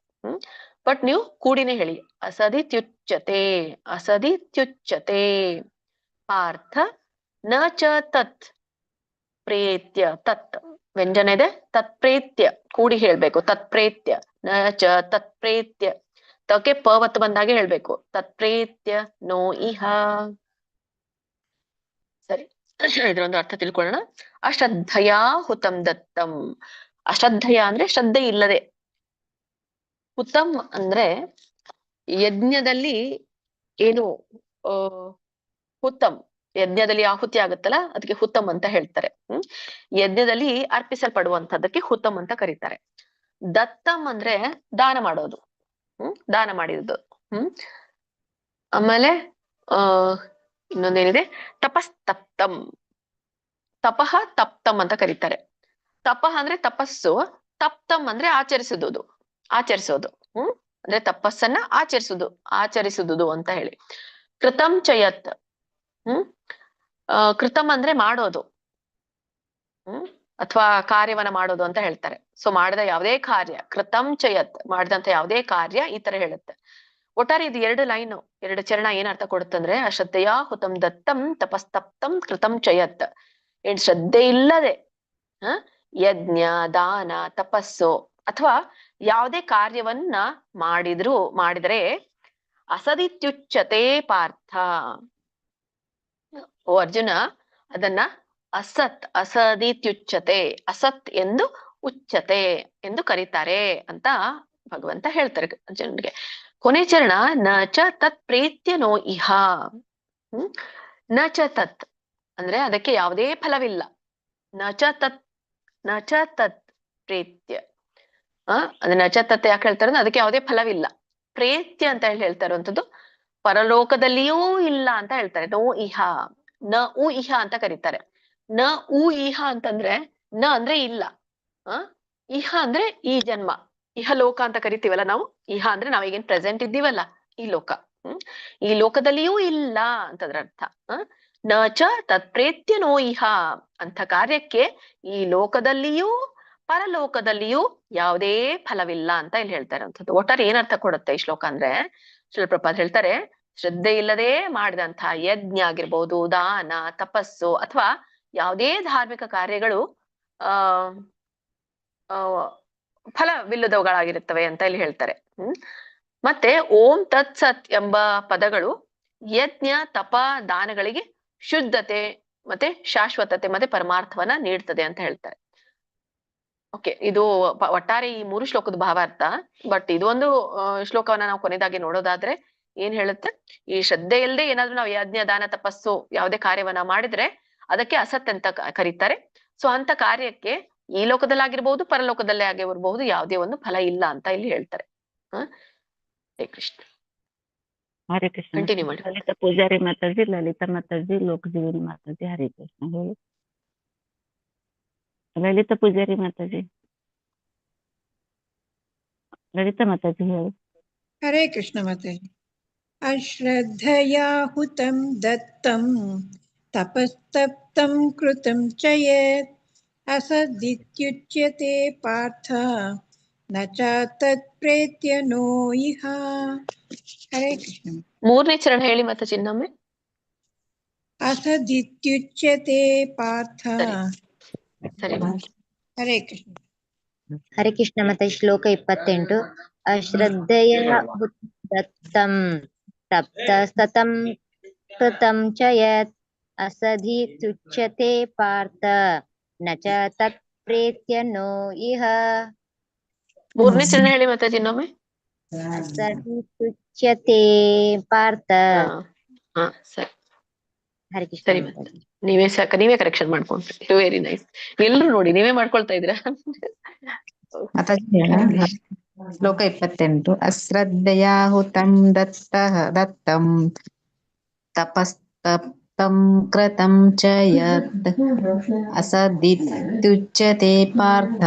ಬಟ್ ನೀವು ಕೂಡಿನೇ ಹೇಳಿ. ಅಸದಿತ್ಯುಚ್ಯತೆ ಪಾರ್ಥ ನ ಚ ತತ್ ಪ್ರೇತ್ಯ. ತತ್ ವ್ಯಂಜನ ಇದೆ, ತತ್ಪ್ರೇತ್ಯ ಕೂಡಿ ಹೇಳ್ಬೇಕು. ತತ್ಪ್ರೇತ್ಯ ನ ಚ ತತ್ಪ್ರೇತ್ಯ, ತಕ್ಕೆ ಪವತ್ತು ಬಂದಾಗೆ ಹೇಳ್ಬೇಕು. ತತ್ಪ್ರೇತ್ಯ ನೋ ಇಹ. ಸರಿ, ಇದರೊಂದು ಅರ್ಥ ತಿಳ್ಕೊಳ್ಳೋಣ. ಅಶ್ರದ್ಧಯಾ ಹುತಂ ದತ್ತಂ. ಅಶ್ರದ್ಧಯ ಅಂದ್ರೆ ಶ್ರದ್ಧೆ ಇಲ್ಲದೆ. ಹುತಂ ಅಂದ್ರೆ ಯಜ್ಞದಲ್ಲಿ ಏನು ಹುತಂ, ಯಜ್ಞದಲ್ಲಿ ಆಹುತಿ ಆಗುತ್ತಲ್ಲ ಅದಕ್ಕೆ ಹುತಂ ಅಂತ ಹೇಳ್ತಾರೆ. ಯಜ್ಞದಲ್ಲಿ ಅರ್ಪಿಸಲ್ಪಡುವಂತದ್ದಕ್ಕೆ ಹುತಂ ಅಂತ ಕರೀತಾರೆ. ದತ್ತಂ ಅಂದ್ರೆ ದಾನ ಮಾಡೋದು, ದಾನ ಮಾಡಿದ್ದು. ಆಮೇಲೆ ಇನ್ನೊಂದೇನಿದೆ, ತಪಸ್ತಪ್ತಂ. ತಪಃ ತಪ್ತಂ ಅಂತ ಕರೀತಾರೆ. ತಪಃ ಅಂದ್ರೆ ತಪಸ್ಸು, ತಪ್ತಂ ಅಂದ್ರೆ ಆಚರಿಸುವುದು. ಅಂದ್ರೆ ತಪಸ್ಸನ್ನ ಆಚರಿಸುವುದು ಅಂತ ಹೇಳಿ. ಕೃತಂ ಚಯತ್. ಕೃತಂ ಅಂದ್ರೆ ಮಾಡೋದು, ಅಥವಾ ಕಾರ್ಯವನ್ನ ಮಾಡೋದು ಅಂತ ಹೇಳ್ತಾರೆ. ಸೊ ಮಾಡಿದ ಯಾವುದೇ ಕಾರ್ಯ, ಕೃತಂ ಚಯತ್ ಮಾಡಿದಂತ ಯಾವುದೇ ಕಾರ್ಯ ಈ ತರ ಹೇಳುತ್ತೆ. ಒಟ್ಟಾರೆ ಇದು ಎರಡು ಲೈನು, ಎರಡು ಚರಣ ಏನ್ ಅರ್ಥ ಕೊಡುತ್ತಂದ್ರೆ, ಅಶ್ರದ್ಧೆಯ ಹುತಂ ದತ್ತಂ ತಪಸ್ತಪ್ತಂ ಕೃತಂ ಚಯತ್. ಏನ್ ಶ್ರದ್ಧೆ ಇಲ್ಲದೆ ಯಜ್ಞ, ದಾನ, ತಪಸ್ಸು ಅಥವಾ ಯಾವುದೇ ಕಾರ್ಯವನ್ನ ಮಾಡಿದ್ರೆ ಅಸದಿತ್ಯುಚ್ಯತೆ ಪಾರ್ಥ. ಓ ಅರ್ಜುನ, ಅದನ್ನ ಅಸದಿತ್ಯುಚ್ಯತೆ, ಅಸತ್ ಎಂದು ಉಚ್ಯತೆ ಎಂದು ಕರೀತಾರೆ ಅಂತ ಭಗವಂತ ಹೇಳ್ತಾರೆ ಅರ್ಜುನನಿಗೆ. ಕೊನೆ ಚರಣ ನ ಚ ತತ್ ಪ್ರೇತ್ಯ ನೋ ಇಹ. ನ ಚ ತತ್ ಅಂದ್ರೆ ಅದಕ್ಕೆ ಯಾವುದೇ ಫಲವಿಲ್ಲ. ನ ಚ ತತ್ ಪ್ರೇತ್ಯ. ಅಂದ್ರೆ ನ ಚ ತತ್ ಯಾಕೆ ಹೇಳ್ತಾರೆ ಅಂದ್ರೆ ಅದಕ್ಕೆ ಯಾವುದೇ ಫಲವಿಲ್ಲ. ಪ್ರೇತ್ಯ ಅಂತ ಹೇಳ್ತಾ ಇರುವಂತದ್ದು ಪರಲೋಕದಲ್ಲಿಯೂ ಇಲ್ಲ ಅಂತ ಹೇಳ್ತಾರೆ. ನೋ ಇಹ, ನ ಉ ಇಹ ಅಂತ ಕರೀತಾರೆ. ನ ಉ ಇಹ ಅಂತಂದ್ರೆ ನ ಅಂದ್ರೆ ಇಲ್ಲ, ಇಹ ಅಂದ್ರೆ ಈ ಜನ್ಮ, ಇಹ ಲೋಕ ಅಂತ ಕರಿತೀವಲ್ಲ ನಾವು. ಇಹ ಅಂದ್ರೆ ನಾವೀಗೇನ್ ಪ್ರೆಸೆಂಟ್ ಇದ್ದೀವಲ್ಲ ಈ ಲೋಕ, ಈ ಲೋಕದಲ್ಲಿಯೂ ಇಲ್ಲ ಅಂತದ್ರ ಅರ್ಥ. ನ ಚ ತತ್ಪ್ರೇತ್ಯ ನೋ ಇಹ, ಅಂತ ಕಾರ್ಯಕ್ಕೆ ಈ ಲೋಕದಲ್ಲಿಯೂ ಪರಲೋಕದಲ್ಲಿಯೂ ಯಾವುದೇ ಫಲವಿಲ್ಲ ಅಂತ ಇಲ್ಲಿ ಹೇಳ್ತಾ ಇರೋಂಥದ್ದು. ಒಟ್ಟಾರೆ ಏನ್ ಅರ್ಥ ಕೊಡುತ್ತೆ ಈ ಶ್ಲೋಕ ಅಂದ್ರೆ, ಶಿಲಪ್ರಪಾದ್ ಹೇಳ್ತಾರೆ, ಶ್ರದ್ಧೆ ಇಲ್ಲದೆ ಮಾಡಿದಂತಹ ಯಜ್ಞ ಆಗಿರ್ಬೋದು, ದಾನ, ತಪಸ್ಸು ಅಥವಾ ಯಾವುದೇ ಧಾರ್ಮಿಕ ಕಾರ್ಯಗಳು ಫಲವಿಲ್ಲದವುಗಳಾಗಿರುತ್ತವೆ ಅಂತ ಇಲ್ಲಿ ಹೇಳ್ತಾರೆ. ಮತ್ತೆ ಓಂ ತತ್ ಸತ್ ಎಂಬ ಪದಗಳು ಯಜ್ಞ ತಪ ದಾನಗಳಿಗೆ ಶುದ್ಧತೆ ಮತ್ತೆ ಶಾಶ್ವತತೆ ಮತ್ತೆ ಪರಮಾರ್ಥವನ್ನ ನೀಡ್ತದೆ ಅಂತ ಹೇಳ್ತಾರೆ. ಓಕೆ, ಇದು ಒಟ್ಟಾರೆ ಈ 3 ಶ್ಲೋಕದ ಭಾವಾರ್ಥ. ಬಟ್ ಇದು ಒಂದು ಶ್ಲೋಕವನ್ನ ನಾವು ಕೊನೆಯದಾಗಿ ನೋಡೋದಾದ್ರೆ ಏನ್ ಹೇಳುತ್ತೆ, ಈ ಶ್ರದ್ಧೆ ಇಲ್ಲದೆ ಏನಾದ್ರೂ ನಾವು ಯಜ್ಞ ದಾನ ತಪಸ್ಸು ಯಾವುದೇ ಕಾರ್ಯವನ್ನ ಮಾಡಿದ್ರೆ ಅದಕ್ಕೆ ಅಸತ್ ಅಂತ ಕರೀತಾರೆ. ಸೊ ಅಂತ ಕಾರ್ಯಕ್ಕೆ ಈ ಲೋಕದಲ್ಲಾಗಿರ್ಬಹುದು ಪರಲೋಕದಲ್ಲೇ ಆಗಿರಬಹುದು ಯಾವುದೇ ಒಂದು ಫಲ ಇಲ್ಲ ಅಂತ ಇಲ್ಲಿ ಹೇಳ್ತಾರೆ. ಹರೇ ಕೃಷ್ಣ. ಹರೇ ಕೃಷ್ಣ. ಕಂಟಿನ್ಯೂ ಮಾಡಿ. ಲಲಿತಾ ಪೂಜಾರಿ ಮಾತಾಜಿ, ಲಲಿತಾ ಮಾತಾಜಿ, ಲೋಕಜೀವನಿ ಮಾತಾಜಿ. ಹರೇ ಕೃಷ್ಣ. ಹೇಳಿ ಲಲಿತಾ ಪೂಜಾರಿ ಮಾತಾಜಿ. ಲಲಿತಾ ಮಾತಾಜಿ ಹೇಳಿ. ಹರೇ ಕೃಷ್ಣ ಮಾತಾಜಿ. ಅಶ್ರದ್ಧಯಾ ಹುತಂ ದತ್ತಂ ತಪಸ್ತಪ್ತಂ ಕೃತಂ ಚ ಯತ್ ಅಸದಿತ್ಯುಚ್ಯತೆ ಪಾರ್ಥ ನ ಚ ತತ್ ಪ್ರೇತ್ಯನೋ ಇಹ. ಹರೇ ಕೃಷ್ಣ. 3ನೇ ಚರಣ ಹೇಳಿ ಮಾತಾಜಿ ಇನ್ನೊಮ್ಮೆ. ಅಸದಿತ್ಯುಚ್ಯತೆ ಪಾರ್ಥ. ಸರಿ. ಹರೇ ಕೃಷ್ಣ. ಹರೇ ಕೃಷ್ಣ. ಮತ್ತೆ ಶ್ಲೋಕ 28. ಅಶ್ರದ್ಧೆಯ ದತ್ತಂ ತಪ್ತಸ್ತತಂ ಕೃತಂ ಚ ಯತ್ ಅಸಧೀತ್ಯುಚ್ಯತೆ ಪಾರ್ಥ ನ ಚ ತತ್ ಪ್ರೇತ್ಯನೋ ಇಹ. 3ನೇ ಚರಣ ಹೇಳಿ ಮಾತಾಜಿ ಇನ್ನೊಮ್ಮೆ. ಅಸಧೀತ್ಯುಚ್ಯತೆ ಪಾರ್ಥ. ಸರಿ. ಹರೇ ಕೃಷ್ಣ. ಸರಿ, ನೀವೇ ಕರೆಕ್ಷನ್ ಮಾಡ್ಕೊಂಡ್ರಿ. Very nice. ಎಲ್ರು ನೋಡಿ ನೀವೇ ಮಾಡ್ಕೊಳ್ತಾ ಇದ್ದೀರಾ. ಶ್ಲೋಕ 28. ಅಶ್ರದ್ಧೆಯಾ ಹುತಂ ದತ್ತಂ ತಪಸ್ತಪ್ತಂ ಕೃತಂ ಚ ಯತ್ ಅಸದಿತ್ಯುಚ್ಯತೆ ಪಾರ್ಥ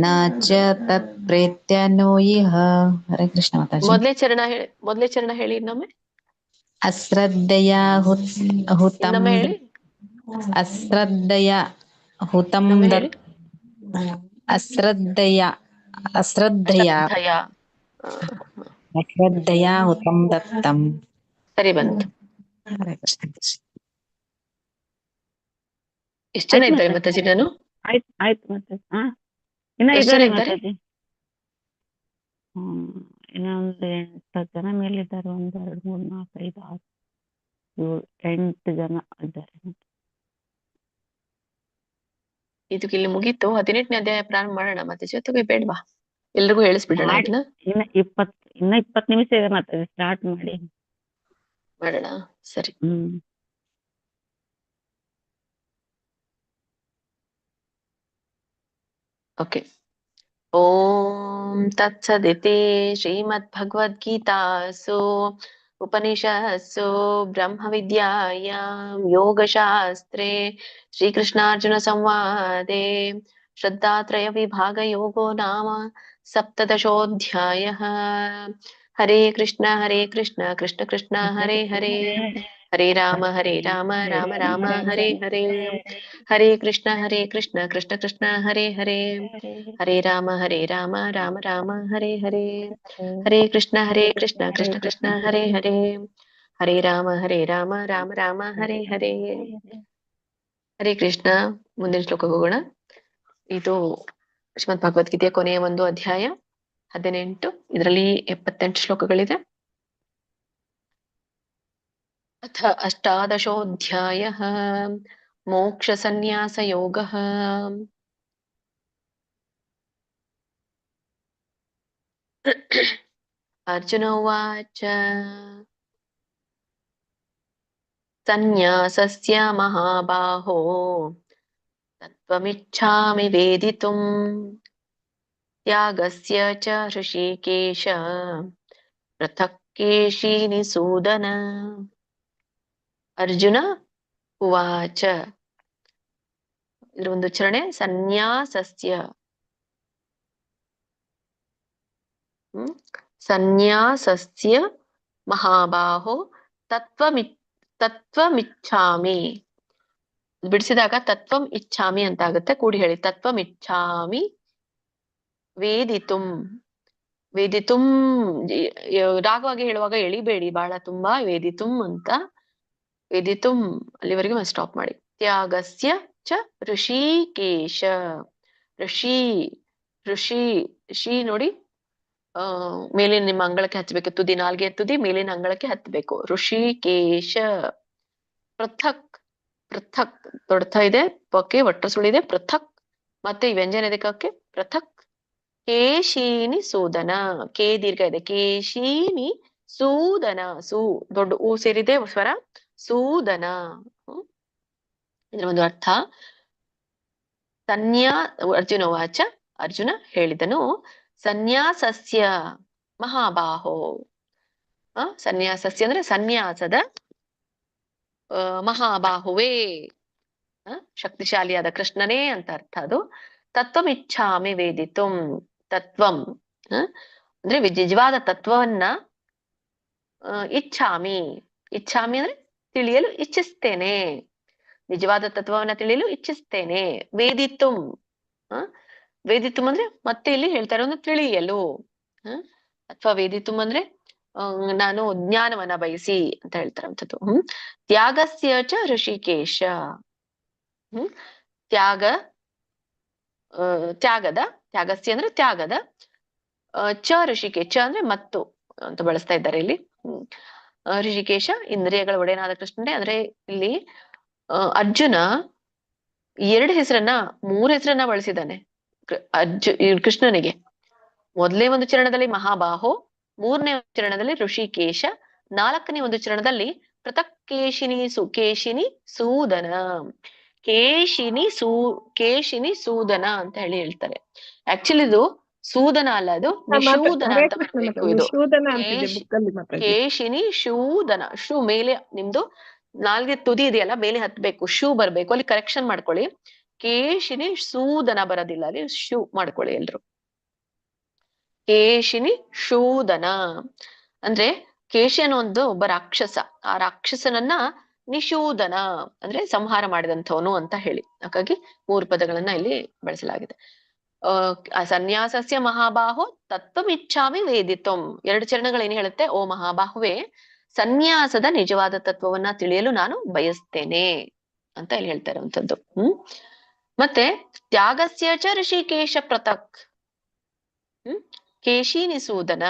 ನ ಚ ತತ್ ಪ್ರೇತ್ಯನೋ ಇಹ. ಹರೇ ಕೃಷ್ಣ ಮಾತಾಜಿ. ಮೊದಲೇ ಚರಣ ಹೇಳಿ ಇನ್ನೊಮ್ಮೆ. ಅಶ್ರದ್ಧೆಯಾ ಹುತಂ ಇನ್ನೊಮ್ಮೆ ಹೇಳಿ. ಅಶ್ರದ್ಧೆಯಾ ಹುತಂ ಅಶ್ರದ್ಧೆಯಾ ಹುತಂ ದತ್ತಂ. ಸರಿ ಬಂತು. ಹರೇ ಕೃಷ್ಣ. ಎಷ್ಟು ಜನ ಇದ್ದಾರೆ ಮಾತಾಜಿ? ನಾನು ಆಯ್ತು ಮಾತಾಜಿ. ಇನ್ನ ಇದ್ದಾರೆ ಮಾತಾಜಿ. ಇನ್ನೊಂದು 8 ಜನ ಮೇಲಿದ್ದಾರೆ. 1 2 3 4 5 6 7 8 ಜನ ಇದ್ದಾರೆ. ಇದಕ್ಕೆ ಇಲ್ಲಿ ಮುಗೀತು. 18ನೇ ಅಧ್ಯಾಯ ಪ್ರಾರಂಭ ಮಾಡೋಣ ಮತ್ತೆ ಜೊತೆಗೆ ಬೇಡವಾ? ಎಲ್ರಿಗೂ ಹೇಳಿಸ್ಬಿಡೋಣ ಇದನ್ನ. ಇನ್ನ 20 ನಿಮಿಷ ಇದೆ ಮಾತಾಜಿ. ಸ್ಟಾರ್ಟ್ ಮಾಡೋಣ. ಸರಿ. ಓಕೆ. ಓಂ ತತ್ಸದಿತಿ ಶ್ರೀಮದ್ಭಗವದ್ಗೀತಾಸು ಉಪನಿಷತ್ಸು ಬ್ರಹ್ಮವಿದ್ಯಾಯಾಂ ಯೋಗಶಾಸ್ತ್ರೇ ಶ್ರೀಕೃಷ್ಣಾರ್ಜುನ ಸಂವಾದೆ ಶ್ರದ್ಧಾತ್ರಯ ವಿಭಾಗ ಯೋಗೋ ನಾಮ ಸಪ್ತದಶೋऽಧ್ಯಾಯಃ. ಹರೇ ಕೃಷ್ಣ ಕೃಷ್ಣ ಕೃಷ್ಣ ಹರೇ ಹರೇ, ಹರೇ ರಾಮ ರಾಮ ರಾಮ ಹರೇ ಹರೇ, ಹರೇ ಕೃಷ್ಣ ಕೃಷ್ಣ ಕೃಷ್ಣ ಹರೇ ಹರೇ, ಹರೇ ರಾಮ ರಾಮ ರಾಮ ಹರೇ ಹರೇ, ಹರೇ ಕೃಷ್ಣ ಕೃಷ್ಣ ಕೃಷ್ಣ ಹರೇ ಹರೇ, ಹರೇ ರಾಮ ರಾಮ ರಾಮ ಹರೇ ಹರೇ. ಹರೇ ಕೃಷ್ಣ. ಮುಂದಿನ ಶ್ಲೋಕಕ್ಕೆ ಹೋಗೋಣ. ಇದು ಶ್ರೀಮದ್ ಭಗವದ್ಗೀತೆಯ ಕೊನೆಯ ಒಂದು ಅಧ್ಯಾಯ 18. ಇದರಲ್ಲಿ 78 ಶ್ಲೋಕಗಳಿದೆ. ಅಥ ಅಷ್ಟಾದಶೋऽಧ್ಯಾಯಃ ಮೋಕ್ಷ ಸನ್ಯಾಸ ಯೋಗಃ. ಅರ್ಜುನ ಉವಾಚ ಸನ್ಯಾಸಸ್ಯ ಮಹಾಬಾಹೋ ತತ್ವಮಿಚ್ಛಾಮಿ ವೇದಿತುಂ ತ್ಯಾಗಸ್ಯ ಚ ಹೃಷೀಕೇಶ ಪೃಥಕ್ ಕೇಶಿನಿಸೂದನ. ಅರ್ಜುನ ಉವಾಚ. ಇದ್ರ ಒಂದು ಉಚ್ಚಾರಣೆ ಸನ್ಯಾಸಸ್ಯ. ಸನ್ಯಾಸಸ್ಯ ಮಹಾಬಾಹೋ ತತ್ವಮಿಚ್ಛಾಮಿ. ಬಿಡಿಸಿದಾಗ ತತ್ವಂ ಇಚ್ಛಾಮಿ ಅಂತ ಆಗುತ್ತೆ. ಕೂಡಿ ಹೇಳಿ. ತತ್ವಮಿಚ್ಛಾಮಿ ವೇದಿತುಂ. ವೇದಿತುಂ ರಾಗವಾಗಿ ಹೇಳುವಾಗ ಎಳಿಬೇಡಿ ಬಹಳ ತುಂಬಾ. ವೇದಿತುಂ ಅಂತ. ವೇದಿತುಂ ಅಲ್ಲಿವರೆಗೂ ಸ್ಟಾಪ್ ಮಾಡಿ. ತ್ಯಾಗಸ್ಯ ಚ ಋಷಿಕೇಶ. ಋಷಿ ನೋಡಿ ಮೇಲಿನ ನಿಮ್ಮ ಅಂಗಳಕ್ಕೆ ಹಚ್ಚಬೇಕು, ತುದಿ ನಾಲ್ಗೆ ತುದಿ ಮೇಲಿನ ಅಂಗಳಕ್ಕೆ ಹತ್ತಬೇಕು. ಋಷಿಕೇಶ. ಪೃಥಕ್. ಪೃಥಕ್ ದೊಡ್ಡ ಇದೆ, ಪಕ್ಕೆ ಒಟ್ಟ ಸುಳಿದೆ, ಪೃಥಕ್. ಮತ್ತೆ ಈ ವ್ಯಂಜನ ಇದಕ್ಕೆ ಪೃಥಕ್. ಕೇಶಿನಿ ಸೂದನ. ಕೆ ದೀರ್ಘ ಇದೆ. ಕೇಶಿನಿ ಸೂದನ. ದೊಡ್ಡ ಊ ಸೇರಿದೆ ಸ್ವರ. ಸೂದನ. ಇದರ ಒಂದು ಅರ್ಥ. ಅರ್ಜುನ ವಾಚ. ಅರ್ಜುನ ಹೇಳಿದನು, ಸನ್ಯಾಸಸ್ಯ ಮಹಾಬಾಹೋ. ಸನ್ಯಾಸಸ್ಯ ಅಂದ್ರೆ ಸನ್ಯಾಸದ ಮಹಾಬಾಹುವೇ, ಶಕ್ತಿಶಾಲಿಯಾದ ಕೃಷ್ಣನೇ ಅಂತ ಅರ್ಥ ಅದು. ತತ್ವಮಿಚ್ಛಾಮಿ ವೇದಿತುಂ. ತತ್ವಂ ಅಂದ್ರೆ ನಿಜವಾದ ತತ್ವವನ್ನ ಇಚ್ಛಾಮಿ. ಇಚ್ಛಾಮಿ ಅಂದ್ರೆ ತಿಳಿಯಲು ಇಚ್ಛಿಸ್ತೇನೆ. ನಿಜವಾದ ತತ್ವವನ್ನ ತಿಳಿಯಲು ಇಚ್ಛಿಸ್ತೇನೆ. ವೇದಿತುಂ. ವೇದಿತುಂ ಅಂದ್ರೆ ಮತ್ತೆ ಇಲ್ಲಿ ಹೇಳ್ತಾರೆ ಒಂದು ತಿಳಿಯಲು. ಅಥವಾ ವೇದಿತುಂ ಅಂದ್ರೆ ನಾನು ಜ್ಞಾನವನ್ನ ಬಯಸಿ ಅಂತ ಹೇಳ್ತಾರಂಥದ್ದು. ತ್ಯಾಗಸ್ಯ ಚ ಋಷಿಕೇಶ. ತ್ಯಾಗಸ್ಯ ಅಂದ್ರೆ ತ್ಯಾಗದ. ಚ ಋಷಿಕೇಶ. ಚ ಅಂದ್ರೆ ಮತ್ತು ಅಂತ ಬಳಸ್ತಾ ಇದ್ದಾರೆ ಇಲ್ಲಿ. ಋಷಿಕೇಶ ಇಂದ್ರಿಯಗಳ ಒಡೆಯನಾದ ಕೃಷ್ಣನೇ. ಅಂದ್ರೆ ಇಲ್ಲಿ ಅರ್ಜುನ 2 ಹೆಸರನ್ನ 3 ಹೆಸರನ್ನ ಬಳಸಿದ್ದಾನೆ ಕೃಷ್ಣನಿಗೆ. ಮೊದಲನೇ ಒಂದು ಚರಣದಲ್ಲಿ ಮಹಾಬಾಹೋ, 3ನೇ ಚರಣದಲ್ಲಿ ಋಷಿಕೇಶ, 4ನೇ ಒಂದು ಚರಣದಲ್ಲಿ ಪೃಥಕ್ ಕೇಶಿನಿ ಸೂದನ. ಕೇಶಿನಿ ಸೂದನ ಅಂತ ಹೇಳ್ತಾರೆ. ಆಕ್ಚುಲಿ ಇದು ಸೂದನ ಅಲ್ಲ, ಅದು ನಿಶೂದನ ಅಂತ ಬರ್ಬೇಕು. ಇದು ಕೇಶಿನಿ ಶೂದನ. ಶೂ ಮೇಲೆ ನಿಮ್ದು ನಾಲ್ಗೆ ತುದಿ ಇದೆಯಲ್ಲ, ಮೇಲೆ ಹತ್ಬೇಕು, ಶೂ ಬರ್ಬೇಕು. ಅಲ್ಲಿ ಕರೆಕ್ಷನ್ ಮಾಡ್ಕೊಳ್ಳಿ. ಕೇಶಿನಿ ಶೂದನ ಬರೋದಿಲ್ಲ, ಅಲ್ಲಿ ಶೂ ಮಾಡ್ಕೊಳ್ಳಿ ಎಲ್ರು. ಕೇಶಿನಿ ಶೂದನ ಅಂದ್ರೆ ಕೇಶಿ ಅನ್ನೋ ಒಬ್ಬ ರಾಕ್ಷಸ. ಆ ರಾಕ್ಷಸನನ್ನ ನಿಶೂದನ ಅಂದ್ರೆ ಸಂಹಾರ ಮಾಡಿದಂಥವನು ಅಂತ ಹೇಳಿ. ಹಾಗಾಗಿ 3 ಪದಗಳನ್ನ ಇಲ್ಲಿ ಬಳಸಲಾಗಿದೆ. ಸನ್ಯಾಸಸ್ಯ ಮಹಾಬಾಹೋ ತತ್ವಮಿಚ್ಛಾಮಿ ವೇದಿತಂ. 2 ಚರಣಗಳೇನು ಹೇಳುತ್ತೆ? ಓ ಮಹಾಬಾಹುವೆ, ಸನ್ಯಾಸದ ನಿಜವಾದ ತತ್ವವನ್ನ ತಿಳಿಯಲು ನಾನು ಬಯಸ್ತೇನೆ ಅಂತ ಇಲ್ಲಿ ಹೇಳ್ತಾ ಇರುವಂತದ್ದು. ಮತ್ತೆ ತ್ಯಾಗಸ್ಯ ಚ ಋಷಿಕೇಶ ಪೃಥಕ್. ಕೇಶಿನಿ ಸೂದನ.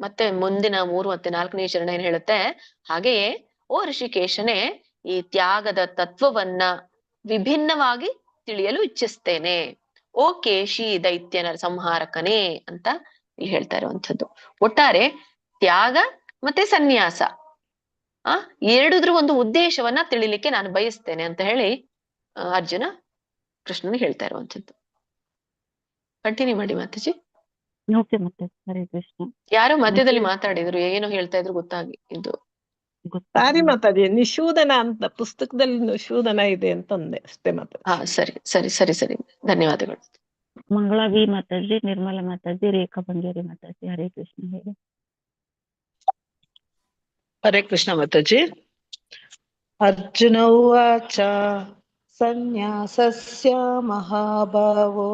ಮತ್ತೆ ಮುಂದಿನ 3 ಮತ್ತೆ 4ನೇ ಚರಣ ಏನ್ ಹೇಳುತ್ತೆ? ಹಾಗೆಯೇ ಓ ಋಷಿಕೇಶನೇ, ಈ ತ್ಯಾಗದ ತತ್ವವನ್ನ ವಿಭಿನ್ನವಾಗಿ ತಿಳಿಯಲು ಇಚ್ಛಿಸ್ತೇನೆ. ಓ ಕೇಶಿ ದೈತ್ಯನ ಸಂಹಾರಕನೇ ಅಂತ ಇಲ್ಲಿ ಹೇಳ್ತಾ ಇರುವಂಥದ್ದು. ಒಟ್ಟಾರೆ ತ್ಯಾಗ ಮತ್ತೆ ಸನ್ಯಾಸ ಎರಡುದ್ರ ಒಂದು ಉದ್ದೇಶವನ್ನ ತಿಳಿಲಿಕ್ಕೆ ನಾನು ಬಯಸ್ತೇನೆ ಅಂತ ಹೇಳಿ ಅರ್ಜುನ ಕೃಷ್ಣನಿಗೆ ಹೇಳ್ತಾ ಇರುವಂಥದ್ದು. ಕಂಟಿನ್ಯೂ ಮಾಡಿ ಮಾತಾಜಿ. ಹರೇ ಕೃಷ್ಣ. ಯಾರೋ ಮಧ್ಯದಲ್ಲಿ ಮಾತಾಡಿದ್ರು, ಏನೋ ಹೇಳ್ತಾ ಇದ್ರು ಗೊತ್ತಾಗಿ ಇದು. ಸಾರಿ ಮಾತಾಡಿ. ನಿಶೂದನ ಅಂತ ಪುಸ್ತಕದಲ್ಲಿ ನಿಶೂದನ ಇದೆ ಅಂತಂದೆ ಅಷ್ಟೇ ಮಾತಾಡಿ. ಸರಿ ಸರಿ ಸರಿ ಸರಿ, ಧನ್ಯವಾದಗಳು. ಮಂಗಳಾವಿ ಮಾತಾಜಿ, ನಿರ್ಮಲ ಮಾತಾಜಿ, ರೇಖಾ ಬಂಗೇರಿ ಮಾತಾಜಿ. ಹರೇ ಕೃಷ್ಣ. ಹೇಳಿ. ಹರೇ ಕೃಷ್ಣ ಮಾತಾಜಿ. ಅರ್ಜುನ ಉವಾಚ ಸನ್ಯಾಸಸ್ಯ ಮಹಾಭಾವೋ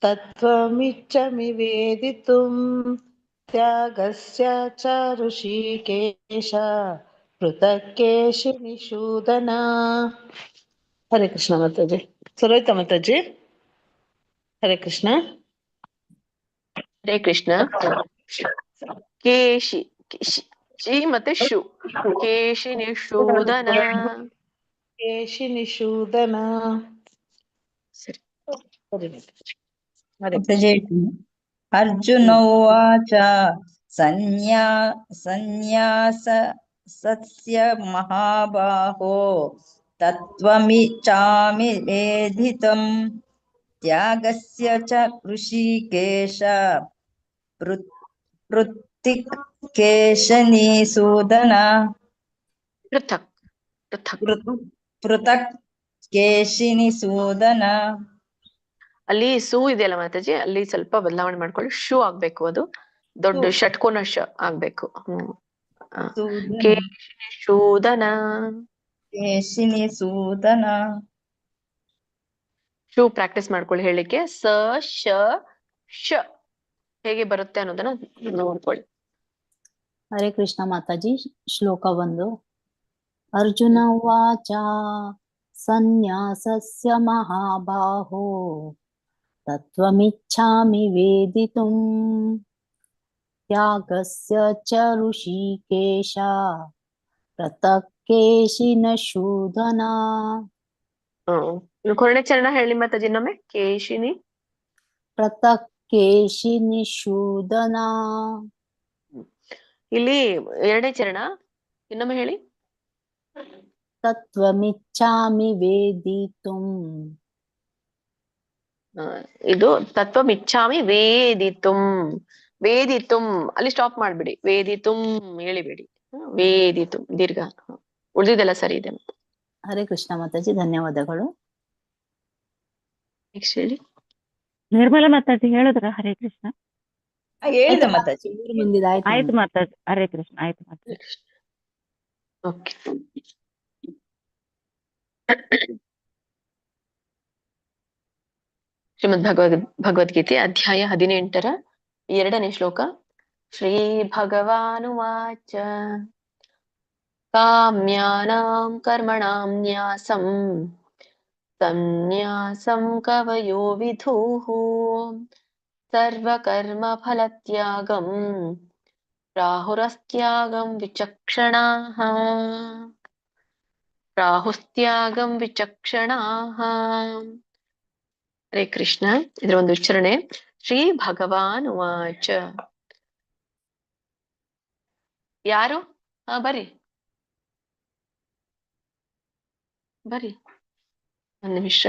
ತತ್ವಮಿಚ್ಛಮಿ ವೇದಿತುಂ ತ್ಯಾಗಸ್ಯ ಚ ಋಷಿಕೇಶ ಪೃಥಕ್ ಕೇಶಿನಿ ಶೂದನ. ಹರೇ ಕೃಷ್ಣ ಮಾತಾಜಿ. ಸುರೋಯ್ತಾ ಮಾತಾಜಿ? ಹರೇ ಕೃಷ್ಣ. ಹರೇ ಕೃಷ್ಣ. ಕೇಶಿ ಶಿ ಮತ್ತೆ ಶು. ಕೇಶಿನಿ ಶೂದನ. ಕೇಶಿನಿ ಶೂದನ. ಸರಿ. ಅರ್ಜುನ ಉವಾಚ ಸನ್ಯಾಸ ಸಸ್ಯ ಮಹಾಬಾಹೋ ತತ್ವಮಿಚ್ಛಾಮಿ ವೇದಿತಂ ತ್ಯಾಗಸ್ಯ ಚ ಋಷಿಕೇಶ ಪೃಥಕ್ ಕೇಶಿನಿ ಸೂದನ. ಪೃಥಕ್ ಕೇಶಿನಿ ಸೂದನ. ಅಲ್ಲಿ ಸೂ ಇದೆಯಲ್ಲ ಮಾತಾಜಿ, ಅಲ್ಲಿ ಸ್ವಲ್ಪ ಬದಲಾವಣೆ ಮಾಡ್ಕೊಳ್ಳಿ. ಶೂ ಆಗ್ಬೇಕು, ಅದು ದೊಡ್ಡ ಷಟ್ಕೋನ ಶ ಆಗ್ಬೇಕು. ಕೇಶಿನಿ ಶೂದನ. ಕೇಶಿನಿ ಸೂದನ. ಶೂ ಪ್ರಾಕ್ಟೀಸ್ ಮಾಡ್ಕೊಳ್ಳಿ ಹೇಳಿಕ್ಕೆ. ಸ ಶ ಶ ಹೇಗೆ ಬರುತ್ತೆ ಅನ್ನೋದನ್ನ ನೋಡ್ಕೊಳ್ಳಿ. ಹರೇ ಕೃಷ್ಣ ಮಾತಾಜಿ. ಶ್ಲೋಕ 1. ಅರ್ಜುನ ಉವಾಚ ಸನ್ಯಾಸಸ್ಯ ಮಹಾಬಾಹೋ तत्त्वमिच्छामि वेदितुम् त्यागस्य च ऋषिकेश पृथक् केशिनशूदना. ಕೊರಡೆ ಚರಣ ಹೇಳಿ ಮಾತಾಜಿ ಇನ್ನೊಮ್ಮೆ. ಕೇಶಿನಿ ಪೃಥಕ್ ಕೇಶಿನಿಶೂದನ. ಇಲ್ಲಿ ಎರಡನೇ ಚರಣ ಇನ್ನೊಮ್ಮೆ ಹೇಳಿ. ತತ್ವಮಿಚ್ಛಾಮಿ ವೇದಿತುಂ. ಇದು ತತ್ವಮಿಚ್ಛಾಮಿ ವೇದಿತುಂ. ವೇದಿತುಂ ಅಲ್ಲಿ ಸ್ಟಾಪ್ ಮಾಡ್ಬಿಡಿ, ವೇದಿತುಂ ಹೇಳಿಬಿಡಿ. ವೇದಿತುಂ ದೀರ್ಘ. ಉಳಿದಿದೆಲ್ಲ ಸರಿ ಇದೆ. ಹರೇ ಕೃಷ್ಣ ಮಾತಾಜಿ, ಧನ್ಯವಾದಗಳು. ನೆಕ್ಸ್ಟ್ ಹೇಳಿ. ನಿರ್ಮಲಾ ಮಾತಾಜಿ ಹೇಳಿದ್ರ? ಹರೇ ಕೃಷ್ಣ. ಹೇಳಿದೆ ಮಾತಾಜಿ. ಆಯ್ತು ಮಾತಾಜಿ, ಹರೇ ಕೃಷ್ಣ. ಆಯ್ತು ಮಾತಾಜಿ. ಓಕೆ. ಶ್ರೀಮದ್ ಭಗವದ್ಗೀತೆ ಅಧ್ಯಾಯ 18ರ 2ನೇ ಶ್ಲೋಕ. ಶ್ರೀ ಭಗವಾನುವಾಚ ಕಾಮ್ಯಾನಾಂ ಕರ್ಮಣಾಂ ನ್ಯಾಸಂ ಸನ್ಯಾಸಂ ಕವಯೋ ವಿಧುಃ ಸರ್ವಕರ್ಮ ಫಲತ್ಯಾಗಂ ರಾಹುರಸ್ತ್ಯಾಗಂ ವಿಚಕ್ಷಣಾಃ. ರಾಹುಸ್ತ್ಯಾಗಂ ವಿಚಕ್ಷಣಾಃ. ಹರೇ ಕೃಷ್ಣ. ಇದರ ಒಂದು ಉಚ್ಚಾರಣೆ. ಶ್ರೀ ಭಗವಾನ್ ವಾಚ. ಯಾರು? ಬರ್ರಿ ಬರ್ರಿ ಒಂದು ನಿಮಿಷ.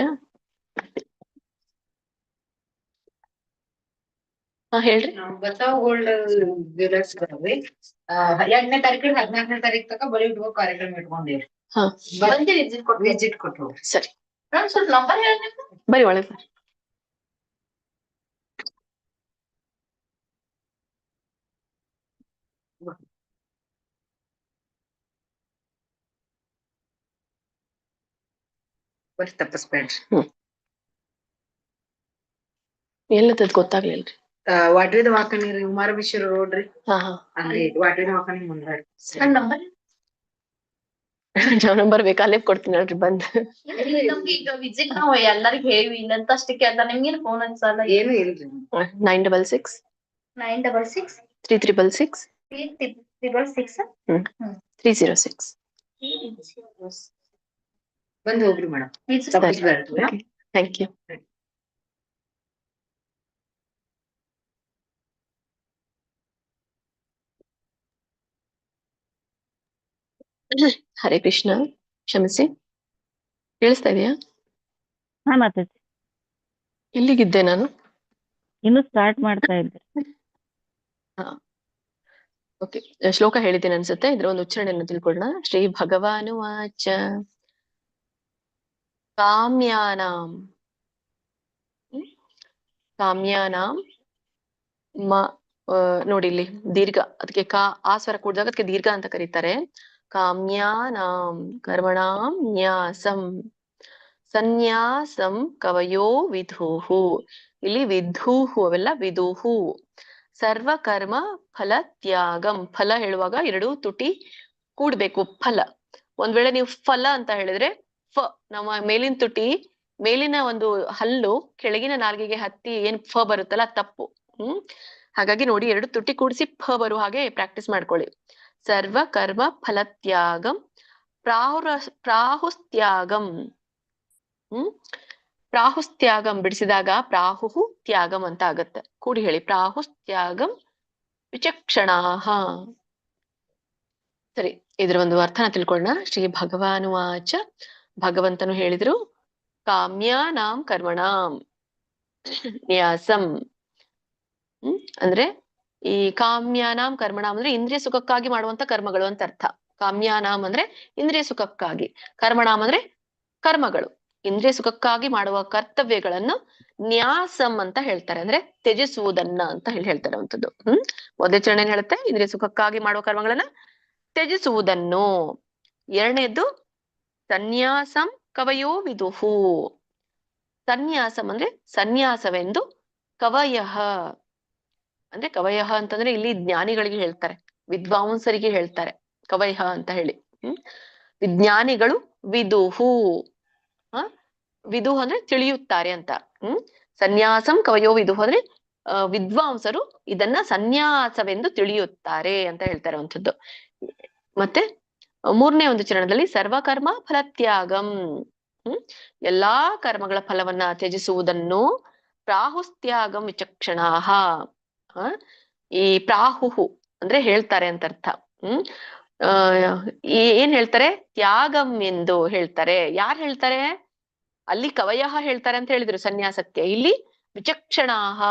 ಹೇಳ್ರಿ. ಬಚಾವ್ ಗೋಲ್ಡ್ ಜ್ಯುವೆಲರ್ಸ್ ಬರ್ರಿ. 2ನೇ ತಾರೀಕು 14ನೇ ತಾರೀಕು ತನಕ ಬರೀ ಕಾರ್ಯಕ್ರಮ ಇಟ್ಕೊಂಡಿರಿ. ವಿಸಿಟ್ ಕೊಟ್ಟು ಸರಿ. ಸ್ವಲ್ಪ ನಂಬರ್ ಹೇಳಿ. ಬರೀ ಒಳಗೆ ಬರ್ರಿ. ಬರೀ ತಪ್ಪಿಸ್ಬೇಡ್ರಿ. ಎಲ್ಲತ್ತದ್ ಗೊತ್ತಾಗ್ಲಿಲ್ರಿ. ವಾಟರಿದ ವಾಕಣಿ ರೀ, ಉಮಾರ ಬಿಶಿರ್ ರೋಡ್ ರೀ. ಅಲ್ಲಿ ವಾಟರಿದ ವಾಕಣಿ ಮುಂದೆ ನಂಬರ್ ಬೇಕಾ? ಅಲ್ಲೇ ಕೊಡ್ತೀನಿ ನೋಡ್ರಿ ಬಂದ್. ನಮ್ಗೆ ಈಗ ವಿಸಿಟ್ ನಾವು ಎಲ್ಲರಿಗೂ ಹೇಳಿ ಇಲ್ಲಂತ ಅಷ್ಟಕ್ಕೆ ಅದ. ನಿಮ್ಗೇನು ಫೋನ್ ಅನ್ಸಲ್ಲ? ಏನು ಇಲ್ರಿ. 966 966 3366 306 ಬಂದು ಹೋಗ್ರಿ madam. Thank you. Hare Krishna. ಕ್ಷಮಿಸಿ, ಕೇಳಿಸ್ತಾ ಇದೆಯಾ? ಹಾ ಮಾತಾಜಿ. ಎಲ್ಲಿಗಿದ್ದೆ ನಾನು? ಇನ್ನು ಸ್ಟಾರ್ಟ್ ಮಾಡ್ತಾ ಇದ್ದೆ. ಓಕೆ, ಶ್ಲೋಕ ಹೇಳಿದ್ದೇನೆ ಅನ್ಸುತ್ತೆ. ಇದ್ರ ಒಂದು ಉಚ್ಚಾರಣೆಯನ್ನು ತಿಳ್ಕೊಳ್ಳೋಣ. ಶ್ರೀ ಭಗವಾನು ವಾಚ ಕಾಮ್ಯಾನಾಂ. ಕಾಮ್ಯಾನಾಂ ನೋಡಿ ಇಲ್ಲಿ ದೀರ್ಘ, ಅದಕ್ಕೆ ಆ ಸ್ವರ ಕೂಡಿದಾಗ ಅದಕ್ಕೆ ದೀರ್ಘ ಅಂತ ಕರೀತಾರೆ. ಕಾಮ್ಯಾನಾಂ ಕರ್ಮಣಾಂ ನ್ಯಾಸಂ ಸನ್ಯಾಸಂ ಕವಯೋ ವಿಧುಹು. ಇಲ್ಲಿ ವಿಧುಹು ಅವೆಲ್ಲ ವಿದುಹು. ಸರ್ವಕರ್ಮ ಫಲ ತ್ಯಾಗಂ. ಫಲ ಹೇಳುವಾಗ 2 ತುಟಿ ಕೂಡ್ಬೇಕು. ಫಲ. ಒಂದ್ ವೇಳೆ ನೀವು ಫಲ ಅಂತ ಹೇಳಿದ್ರೆ ನಮ್ಮ ಮೇಲಿನ ತುಟಿ, ಮೇಲಿನ ಒಂದು ಹಲ್ಲು ಕೆಳಗಿನ ನಾಲ್ಗೆಗೆ ಹತ್ತಿ ಏನ್ ಬರುತ್ತಲ್ಲ, ತಪ್ಪು. ಹಾಗಾಗಿ ನೋಡಿ 2 ತುಟಿ ಕೂಡಿಸಿ ಬರುವ ಹಾಗೆ ಪ್ರಾಕ್ಟೀಸ್ ಮಾಡ್ಕೊಳ್ಳಿ. ಸರ್ವ ಕರ್ಮ ಫಲತ್ಯಾಗಂ ಪ್ರಾಹುಸ್ತ್ಯಾಗಂ. ಪ್ರಾಹುಸ್ತ್ಯಾಗಂ ಬಿಡಿಸಿದಾಗ ಪ್ರಾಹು ತ್ಯಾಗಂ ಅಂತ ಆಗತ್ತೆ. ಕೂಡಿ ಹೇಳಿ. ಪ್ರಾಹುಸ್ತ್ಯಾಗಂ ವಿಚಕ್ಷಣಾಃ. ಸರಿ, ಇದ್ರ ಒಂದು ಅರ್ಥನ ತಿಳ್ಕೊಳ್ಳೋಣ. ಶ್ರೀ ಭಗವಾನುವಾಚ. ಭಗವಂತನು ಹೇಳಿದ್ರು, ಕಾಮ್ಯಾನಾಂ ಕರ್ಮಣಾಂ ನ್ಯಾಸಂ. ಅಂದ್ರೆ ಈ ಕಾಮ್ಯಾನಾಂ ಕರ್ಮಣಾಂ ಅಂದ್ರೆ ಇಂದ್ರಿಯ ಸುಖಕ್ಕಾಗಿ ಮಾಡುವಂತ ಕರ್ಮಗಳು ಅಂತ ಅರ್ಥ. ಕಾಮ್ಯಾನಾಂ ಅಂದ್ರೆ ಇಂದ್ರಿಯ ಸುಖಕ್ಕಾಗಿ, ಕರ್ಮಣಾಂ ಅಂದ್ರೆ ಕರ್ಮಗಳು, ಇಂದ್ರಿಯ ಸುಖಕ್ಕಾಗಿ ಮಾಡುವ ಕರ್ತವ್ಯಗಳನ್ನು ನ್ಯಾಸಂ ಅಂತ ಹೇಳ್ತಾರೆ. ಅಂದ್ರೆ ತ್ಯಜಿಸುವುದನ್ನ ಅಂತ ಹೇಳ್ತಾರೆ ಅಂತದ್ದು. ಮೊದಲೇ ಚರಣೆ ಹೇಳುತ್ತೆ ಇಂದ್ರಿಯ ಸುಖಕ್ಕಾಗಿ ಮಾಡುವ ಕರ್ಮಗಳನ್ನ ತ್ಯಜಿಸುವುದನ್ನು. ಎರಡನೇದ್ದು ಸನ್ಯಾಸಂ ಕವಯೋ ವಿದುಹು. ಸನ್ಯಾಸಂ ಅಂದ್ರೆ ಸನ್ಯಾಸವೆಂದು, ಕವಯಃ ಅಂದ್ರೆ ಕವಯಃ ಅಂತಂದ್ರೆ ಇಲ್ಲಿ ಜ್ಞಾನಿಗಳಿಗೆ ಹೇಳ್ತಾರೆ, ವಿದ್ವಾಂಸರಿಗೆ ಹೇಳ್ತಾರೆ ಕವಯಃ ಅಂತ ಹೇಳಿ. ವಿಜ್ಞಾನಿಗಳು ವಿದುಹು. ವಿದುಹು ಅಂದ್ರೆ ತಿಳಿಯುತ್ತಾರೆ ಅಂತ. ಸನ್ಯಾಸಂ ಕವಯೋ ವಿದುಹು ಅಂದ್ರೆ ವಿದ್ವಾಂಸರು ಇದನ್ನ ಸನ್ಯಾಸವೆಂದು ತಿಳಿಯುತ್ತಾರೆ ಅಂತ ಹೇಳ್ತಾ ಇರುವಂಥದ್ದು. ಮತ್ತೆ ಮೂರನೇ ಒಂದು ಚರಣದಲ್ಲಿ ಸರ್ವಕರ್ಮ ಫಲತ್ಯಾಗಂ, ಎಲ್ಲಾ ಕರ್ಮಗಳ ಫಲವನ್ನ ತ್ಯಜಿಸುವುದನ್ನು ಪ್ರಾಹುಸ್ತ್ಯಾಗಂ ವಿಚಕ್ಷಣಾಹ. ಈ ಪ್ರಾಹುಹು ಅಂದ್ರೆ ಹೇಳ್ತಾರೆ ಅಂತ ಅರ್ಥ. ಏನ್ ಹೇಳ್ತಾರೆ? ತ್ಯಾಗಂ ಎಂದು ಹೇಳ್ತಾರೆ. ಯಾರು ಹೇಳ್ತಾರೆ? ಅಲ್ಲಿ ಕವಯಃ ಹೇಳ್ತಾರೆ ಅಂತ ಹೇಳಿದ್ರು ಸನ್ಯಾಸಕ್ಕೆ. ಇಲ್ಲಿ ವಿಚಕ್ಷಣಾಹ,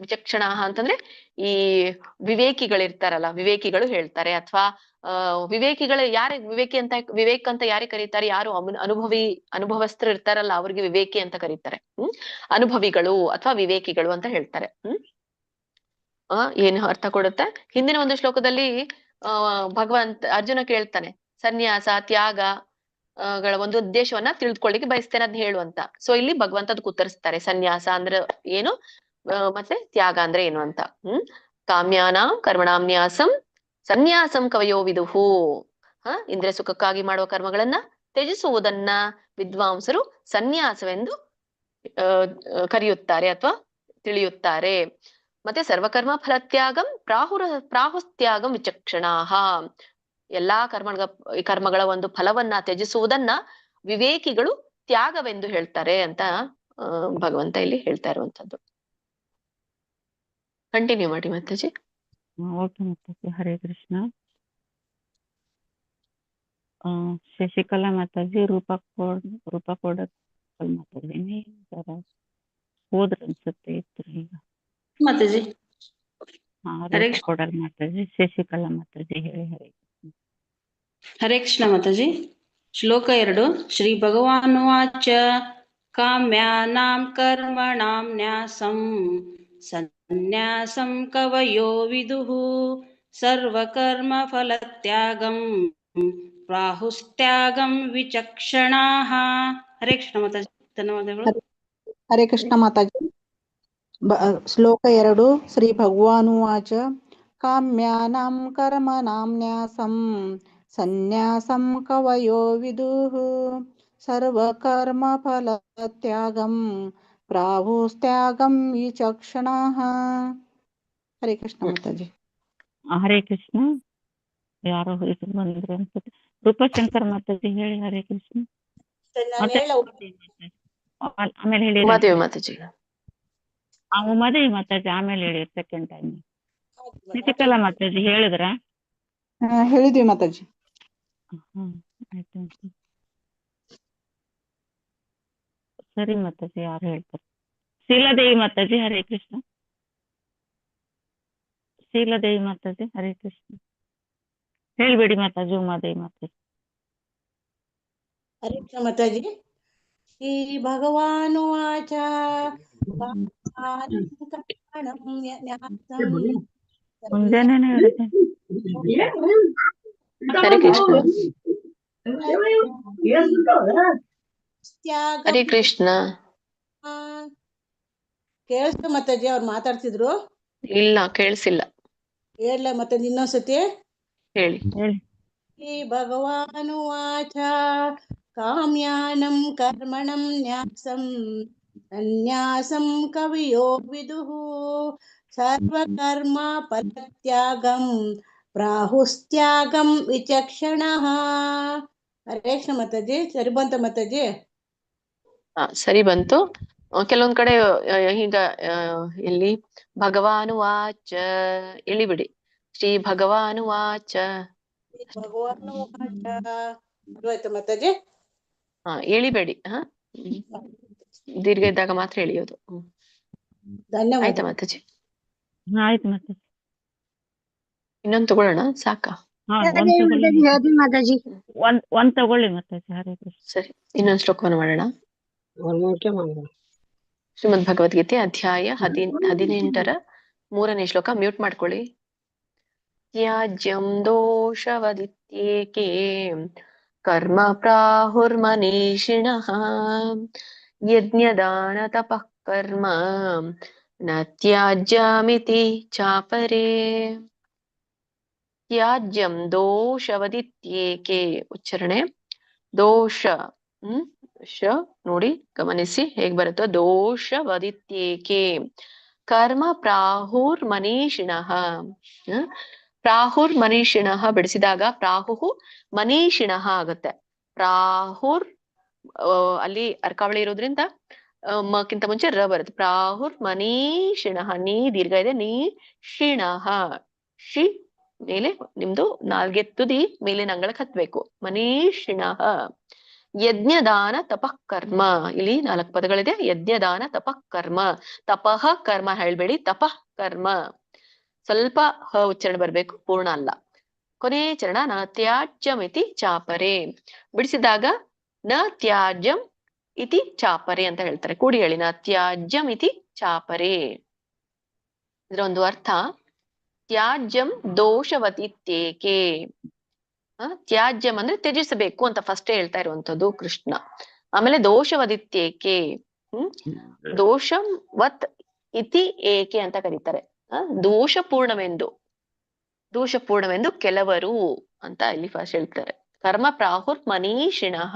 ವಿಚಕ್ಷಣಾಹ ಅಂತಂದ್ರೆ ಈ ವಿವೇಕಿಗಳಿರ್ತಾರಲ್ಲ, ವಿವೇಕಿಗಳು ಹೇಳ್ತಾರೆ. ಅಥವಾ ವಿವೇಕಿಗಳು ಯಾರೇ ವಿವೇಕಿ ಅಂತ, ವಿವೇಕ್ ಅಂತ ಯಾರಿಗೆ ಕರೀತಾರೆ? ಯಾರು ಅನುಭವಸ್ಥರು ಇರ್ತಾರಲ್ಲ ಅವ್ರಿಗೆ ವಿವೇಕಿ ಅಂತ ಕರೀತಾರೆ. ಅನುಭವಿಗಳು ಅಥವಾ ವಿವೇಕಿಗಳು ಅಂತ ಹೇಳ್ತಾರೆ. ಏನು ಅರ್ಥ ಕೊಡುತ್ತೆ? ಹಿಂದಿನ ಒಂದು ಶ್ಲೋಕದಲ್ಲಿ ಅರ್ಜುನ ಕೇಳ್ತಾನೆ, ಸನ್ಯಾಸ ತ್ಯಾಗ ಗಳ ಒಂದು ಉದ್ದೇಶವನ್ನ ತಿಳಿದುಕೊಳ್ಳಿಕ್ಕೆ ಬಯಸ್ತೇನೆ ಅದ್ ಹೇಳು ಅಂತ. ಸೊ ಇಲ್ಲಿ ಭಗವಂತ ಅದಕ್ಕೆ ಉತ್ತರಿಸ್ತಾರೆ, ಸನ್ಯಾಸ ಅಂದ್ರೆ ಏನು ಮತ್ತೆ ತ್ಯಾಗ ಅಂದ್ರೆ ಏನು ಅಂತ. ಕಾಮ್ಯಾನಾಂ ಕರ್ಮಣಾಂ ನ್ಯಾಸಂ ಸನ್ಯಾಸಂ ಕವಯೋ ವಿದುಹು. ಇಂದ್ರಿಯ ಸುಖಕ್ಕಾಗಿ ಮಾಡುವ ಕರ್ಮಗಳನ್ನ ತ್ಯಜಿಸುವುದನ್ನ ವಿದ್ವಾಂಸರು ಸನ್ಯಾಸವೆಂದು ಕರೆಯುತ್ತಾರೆ ಅಥವಾ ತಿಳಿಯುತ್ತಾರೆ. ಮತ್ತೆ ಸರ್ವಕರ್ಮ ಫಲತ್ಯಾಗಂ ಪ್ರಾಹುಸ್ತ್ಯಾಗಂ ವಿಚಕ್ಷಣಾಹ. ಎಲ್ಲಾ ಕರ್ಮಗಳ ಒಂದು ಫಲವನ್ನ ತ್ಯಜಿಸುವುದನ್ನ ವಿವೇಕಿಗಳು ತ್ಯಾಗವೆಂದು ಹೇಳ್ತಾರೆ ಅಂತ ಭಗವಂತ ಇಲ್ಲಿ ಹೇಳ್ತಾ ಇರುವಂತದ್ದು. ಕಂಟಿನ್ಯೂ ಮಾಡಿ ಮಾತಾಜಿ. ಓಕೆ ಮಾತಾಜಿ, ಹರೇ ಕೃಷ್ಣ. ಶಶಿಕಲಾ ಮಾತಾಜಿ, ರೂಪಾ ಕೋಡ ಮಾತಾಜಿ ಹೋದ್ರ ಅನ್ಸುತ್ತೆ ಇತ್ತು ಈಗ ಮಾತಾಜಿ. ಕೊಡಲ್ ಮಾತಾಜಿ, ಶಶಿಕಲಾ ಮಾತಾಜಿ ಹೇಳಿ. ಹರೇ ಕೃಷ್ಣ ಮಾತಾಜಿ. ಶ್ಲೋಕ 2. ಶ್ರೀ ಭಗವಾನುವಾಚ ಕಾಮ್ಯಾನಾಂ ಕರ್ಮಣಾಂ ನ್ಯಾಸಂ ಸನ್ಯಾಸಂ ಕವಯೋ ವಿದುಃ ಸರ್ವಕರ್ಮ ಫಲತ್ಯಾಗಂ ಪ್ರಾಹುಸ್ತ್ಯಾಗಂ ವಿಚಕ್ಷಣಾಃ. ಹರೇ ಕೃಷ್ಣ ಮಾತಾಜಿ, ಧನ್ಯವಾದಗಳು. ಹರೇ ಕೃಷ್ಣ ಮಾತಾಜಿ. ಶ್ಲೋಕ 2. ಶ್ರೀ ಭಗವಾನುವಾಚ ಕಾಮ್ಯಾನಾಂ ಕರ್ಮಣಾಂ ನ್ಯಾಸಂ ಸನ್ಯಾಸಂ ಕವಯೋ ವಿದುಃ ಸರ್ವಕರ್ಮ ಫಲತ್ಯಾಗಂ ಪ್ರಾಹುಸ್ತ್ಯಾಗಂ ವಿಚಕ್ಷಣಾಃ. ಹರೇ ಕೃಷ್ಣ ಮಾತಾಜಿ. ಹರೇ ಕೃಷ್ಣ. ಯಾರೋ ಬಂದಿದ್ರು ಅನ್ಸುತ್ತೆ. ರೂಪಶಂಕರ್ ಮಾತಾಜಿ ಹೇಳಿ. ಹರೇ ಕೃಷ್ಣ. ಆಮೇಲೆ ಹೇಳಿ ಉಮಾದೇವಿ ಮಾತಾಜಿ. ಉಮಾದೇವಿ ಮಾತಾಜಿ ಆಮೇಲೆ ಹೇಳಿ. ಸೆಕೆಂಡ್ ಟೈಮ್ ಶಶಿಕಲಾ ಮಾತಾಜಿ ಹೇಳಿದ್ರ? ಹೇಳಿದ್ವಿ ಮಾತಾಜಿ. ಆಯ್ತು ಸರಿ ಮಾತಾಜಿ. ಯಾರು ಹೇಳ್ತಾರೆ? ಶೀಲಾದೇವಿ ಮಾತಾಜಿ. ಹರೇ ಕೃಷ್ಣ. ಶೀಲಾದೇವಿ ಮಾತಾಜಿ. ಹರೇ ಕೃಷ್ಣ. ಹೇಳ್ಬೇಡಿ ಮಾತಾಜಿ. ಉಮಾದೇವಿ ಮಾತಾಜಿ. ಹರೇ ಕೃಷ್ಣ ಮಾತಾಜಿ. ಶ್ರೀ ಭಗವಾನುವಾಚ ಮುಂಜಾನೆ ಹರೇ ಕೃಷ್ಣ. ಹರೇ ಕೃಷ್ಣ. ಕೇಳಿಸ್ತು ಮಾತಾಜಿ? ಅವ್ರು ಮಾತಾಡ್ತಿದ್ರು. ಇಲ್ಲ ಕೇಳಿಸಿಲ್ಲ. ಹೇಳ ಮತ್ತೆ ಇನ್ನೊಂದ್ಸತಿ ಹೇಳಿ. ಶ್ರೀ ಭಗವಾನುವಾಚ ಕಾಮ್ಯಾನಂ ಕರ್ಮಣಂ ನ್ಯಾಸಂ ಸನ್ಯಾಸಂ ಕವಿಯೋ ವಿದುಃ ಸರ್ವಕರ್ಮ ಫಲತ್ಯಾಗಂ ಪ್ರಾಹುಸ್ತ್ಯಾಗಂ ವಿಚಕ್ಷಣಃ. ಹರೇ ಕೃಷ್ಣ ಮಾತಾಜಿ. ಸರಿ ಬಂತ ಮಾತಾಜಿ? ಸರಿ ಬಂತು. ಕೆಲವೊಂದ್ ಕಡೆ ಈಗ ಇಲ್ಲಿ ಭಗವಾನುವಾಚ ಇಳಿಬಿಡಿ. ಶ್ರೀ ಭಗವಾನುವಾಚ ಆಯ್ತು ಮಾತಾಜಿ. ಎಳಿಬೇಡಿ. ದೀರ್ಘ ಇದ್ದಾಗ ಮಾತ್ರ ಎಳಿಯೋದು. ಧನ್ಯವಾದ. ಆಯ್ತಾ ಮಾತಾಜಿ? ಆಯ್ತು ಮಾತಾಜಿ. ಇನ್ನೊಂದು ತಗೊಳ್ಳೋಣ ಸಾಕಾ? ಒಂದ್ ತಗೊಳ್ಳಿ ಮಾತಾಜಿ. ಹರೇ ಕೃಷ್ಣ. ಸರಿ, ಇನ್ನೊಂದು ಶ್ಲೋಕವನ್ನು ಮಾಡೋಣ. ಶ್ರೀಮದ್ ಭಗವದ್ಗೀತೆ ಅಧ್ಯಾಯ 18 3ನೇ ಶ್ಲೋಕ. ಮ್ಯೂಟ್ ಮಾಡ್ಕೊಳ್ಳಿ. ತ್ಯಾಜ್ಯಂ ದೋಷವದಿತ್ಯೇಕೆ ಕರ್ಮ ಪ್ರಾಹುರ್ಮನೀಷಿಣಃ ಯಜ್ಞದಾನ ತಪಃ ಕರ್ಮ ನ ತ್ಯಾಜ್ಯಮಿತಿ ಚಾಪರೇ. ತ್ಯಾಜ್ಯಂ ದೋಷವದಿತ್ಯೇಕೆ. ಉಚ್ಚಾರಣೆ ದೋಷ ನೋಡಿ ಗಮನಿಸಿ ಹೇಗ್ ಬರುತ್ತೋ. ದೋಷ ವದಿತ್ಯೇಕೆ ಕರ್ಮ ಪ್ರಾಹುರ್ ಮನೀಷಿಣಃ. ಪ್ರಾಹುರ್ ಮನೀಷಿಣಃ ಬಿಡಿಸಿದಾಗ ಪ್ರಾಹು ಮನೀಷಿಣಃ ಆಗುತ್ತೆ. ಪ್ರಾಹುರ್ ಅಲ್ಲಿ ಅರ್ಕಾವಳಿ ಇರೋದ್ರಿಂದ ಮಕ್ಕಿಂತ ಮುಂಚೆ ರ ಬರುತ್ತೆ. ಪ್ರಾಹುರ್ ಮನೀಷಿಣಃ. ನೀ ದೀರ್ಘ ಇದೆ. ನೀ ಶಿಣಃ. ಶಿ ಮೇಲೆ ನಿಮ್ದು ನಾಲ್ಗೆ ತುದಿ ಮೇಲಿನ ಅಂಗಳಕ್ಕೆ ಹತ್ಬೇಕು. ಮನೀಷಿಣಃ. ಯಜ್ಞದಾನ ತಪಃ ಕರ್ಮ. ಇಲ್ಲಿ 4 ಪದಗಳಿದೆ. ಯಜ್ಞದಾನ ತಪಃ ಕರ್ಮ. ತಪಃ ಕರ್ಮ ಹೇಳ್ಬೇಡಿ, ತಪಃ ಕರ್ಮ. ಸ್ವಲ್ಪ ಹ ಉಚ್ಚಾರಣೆ ಬರ್ಬೇಕು, ಪೂರ್ಣ ಅಲ್ಲ. ಕೊನೆ ಚರಣ ನ ತ್ಯಾಜ್ಯಂ ಇತಿ ಚಾಪರೆ. ಬಿಡಿಸಿದಾಗ ನ ತ್ಯಾಜ್ಯಂ ಇತಿ ಚಾಪರೆ ಅಂತ ಹೇಳ್ತಾರೆ. ಕೂಡಿ ಹೇಳಿ, ನ ತ್ಯಾಜ್ಯಂ ಇತಿ ಚಾಪರೆ. ಇದರ ಒಂದು ಅರ್ಥ ತ್ಯಾಜ್ಯಂ ದೋಷವತಿತ್ಯೇಕೆ. ತ್ಯಾಜ್ಯಂ ಅಂದ್ರೆ ತ್ಯಜಿಸಬೇಕು ಅಂತ ಫಸ್ಟ್ ಹೇಳ್ತಾ ಇರುವಂತದ್ದು ಕೃಷ್ಣ. ಆಮೇಲೆ ದೋಷವದಿತ್ಯೇಕೆ, ದೋಷಂ ವತ್ ಇತಿ ಏಕೆ ಅಂತ ಕರೀತಾರೆ. ದೋಷಪೂರ್ಣವೆಂದು ಕೆಲವರು ಅಂತ ಇಲ್ಲಿ ಫಸ್ಟ್ ಹೇಳ್ತಾರೆ. ಕರ್ಮ ಪ್ರಾಹುರ್ ಮನೀಷಿಣಃ.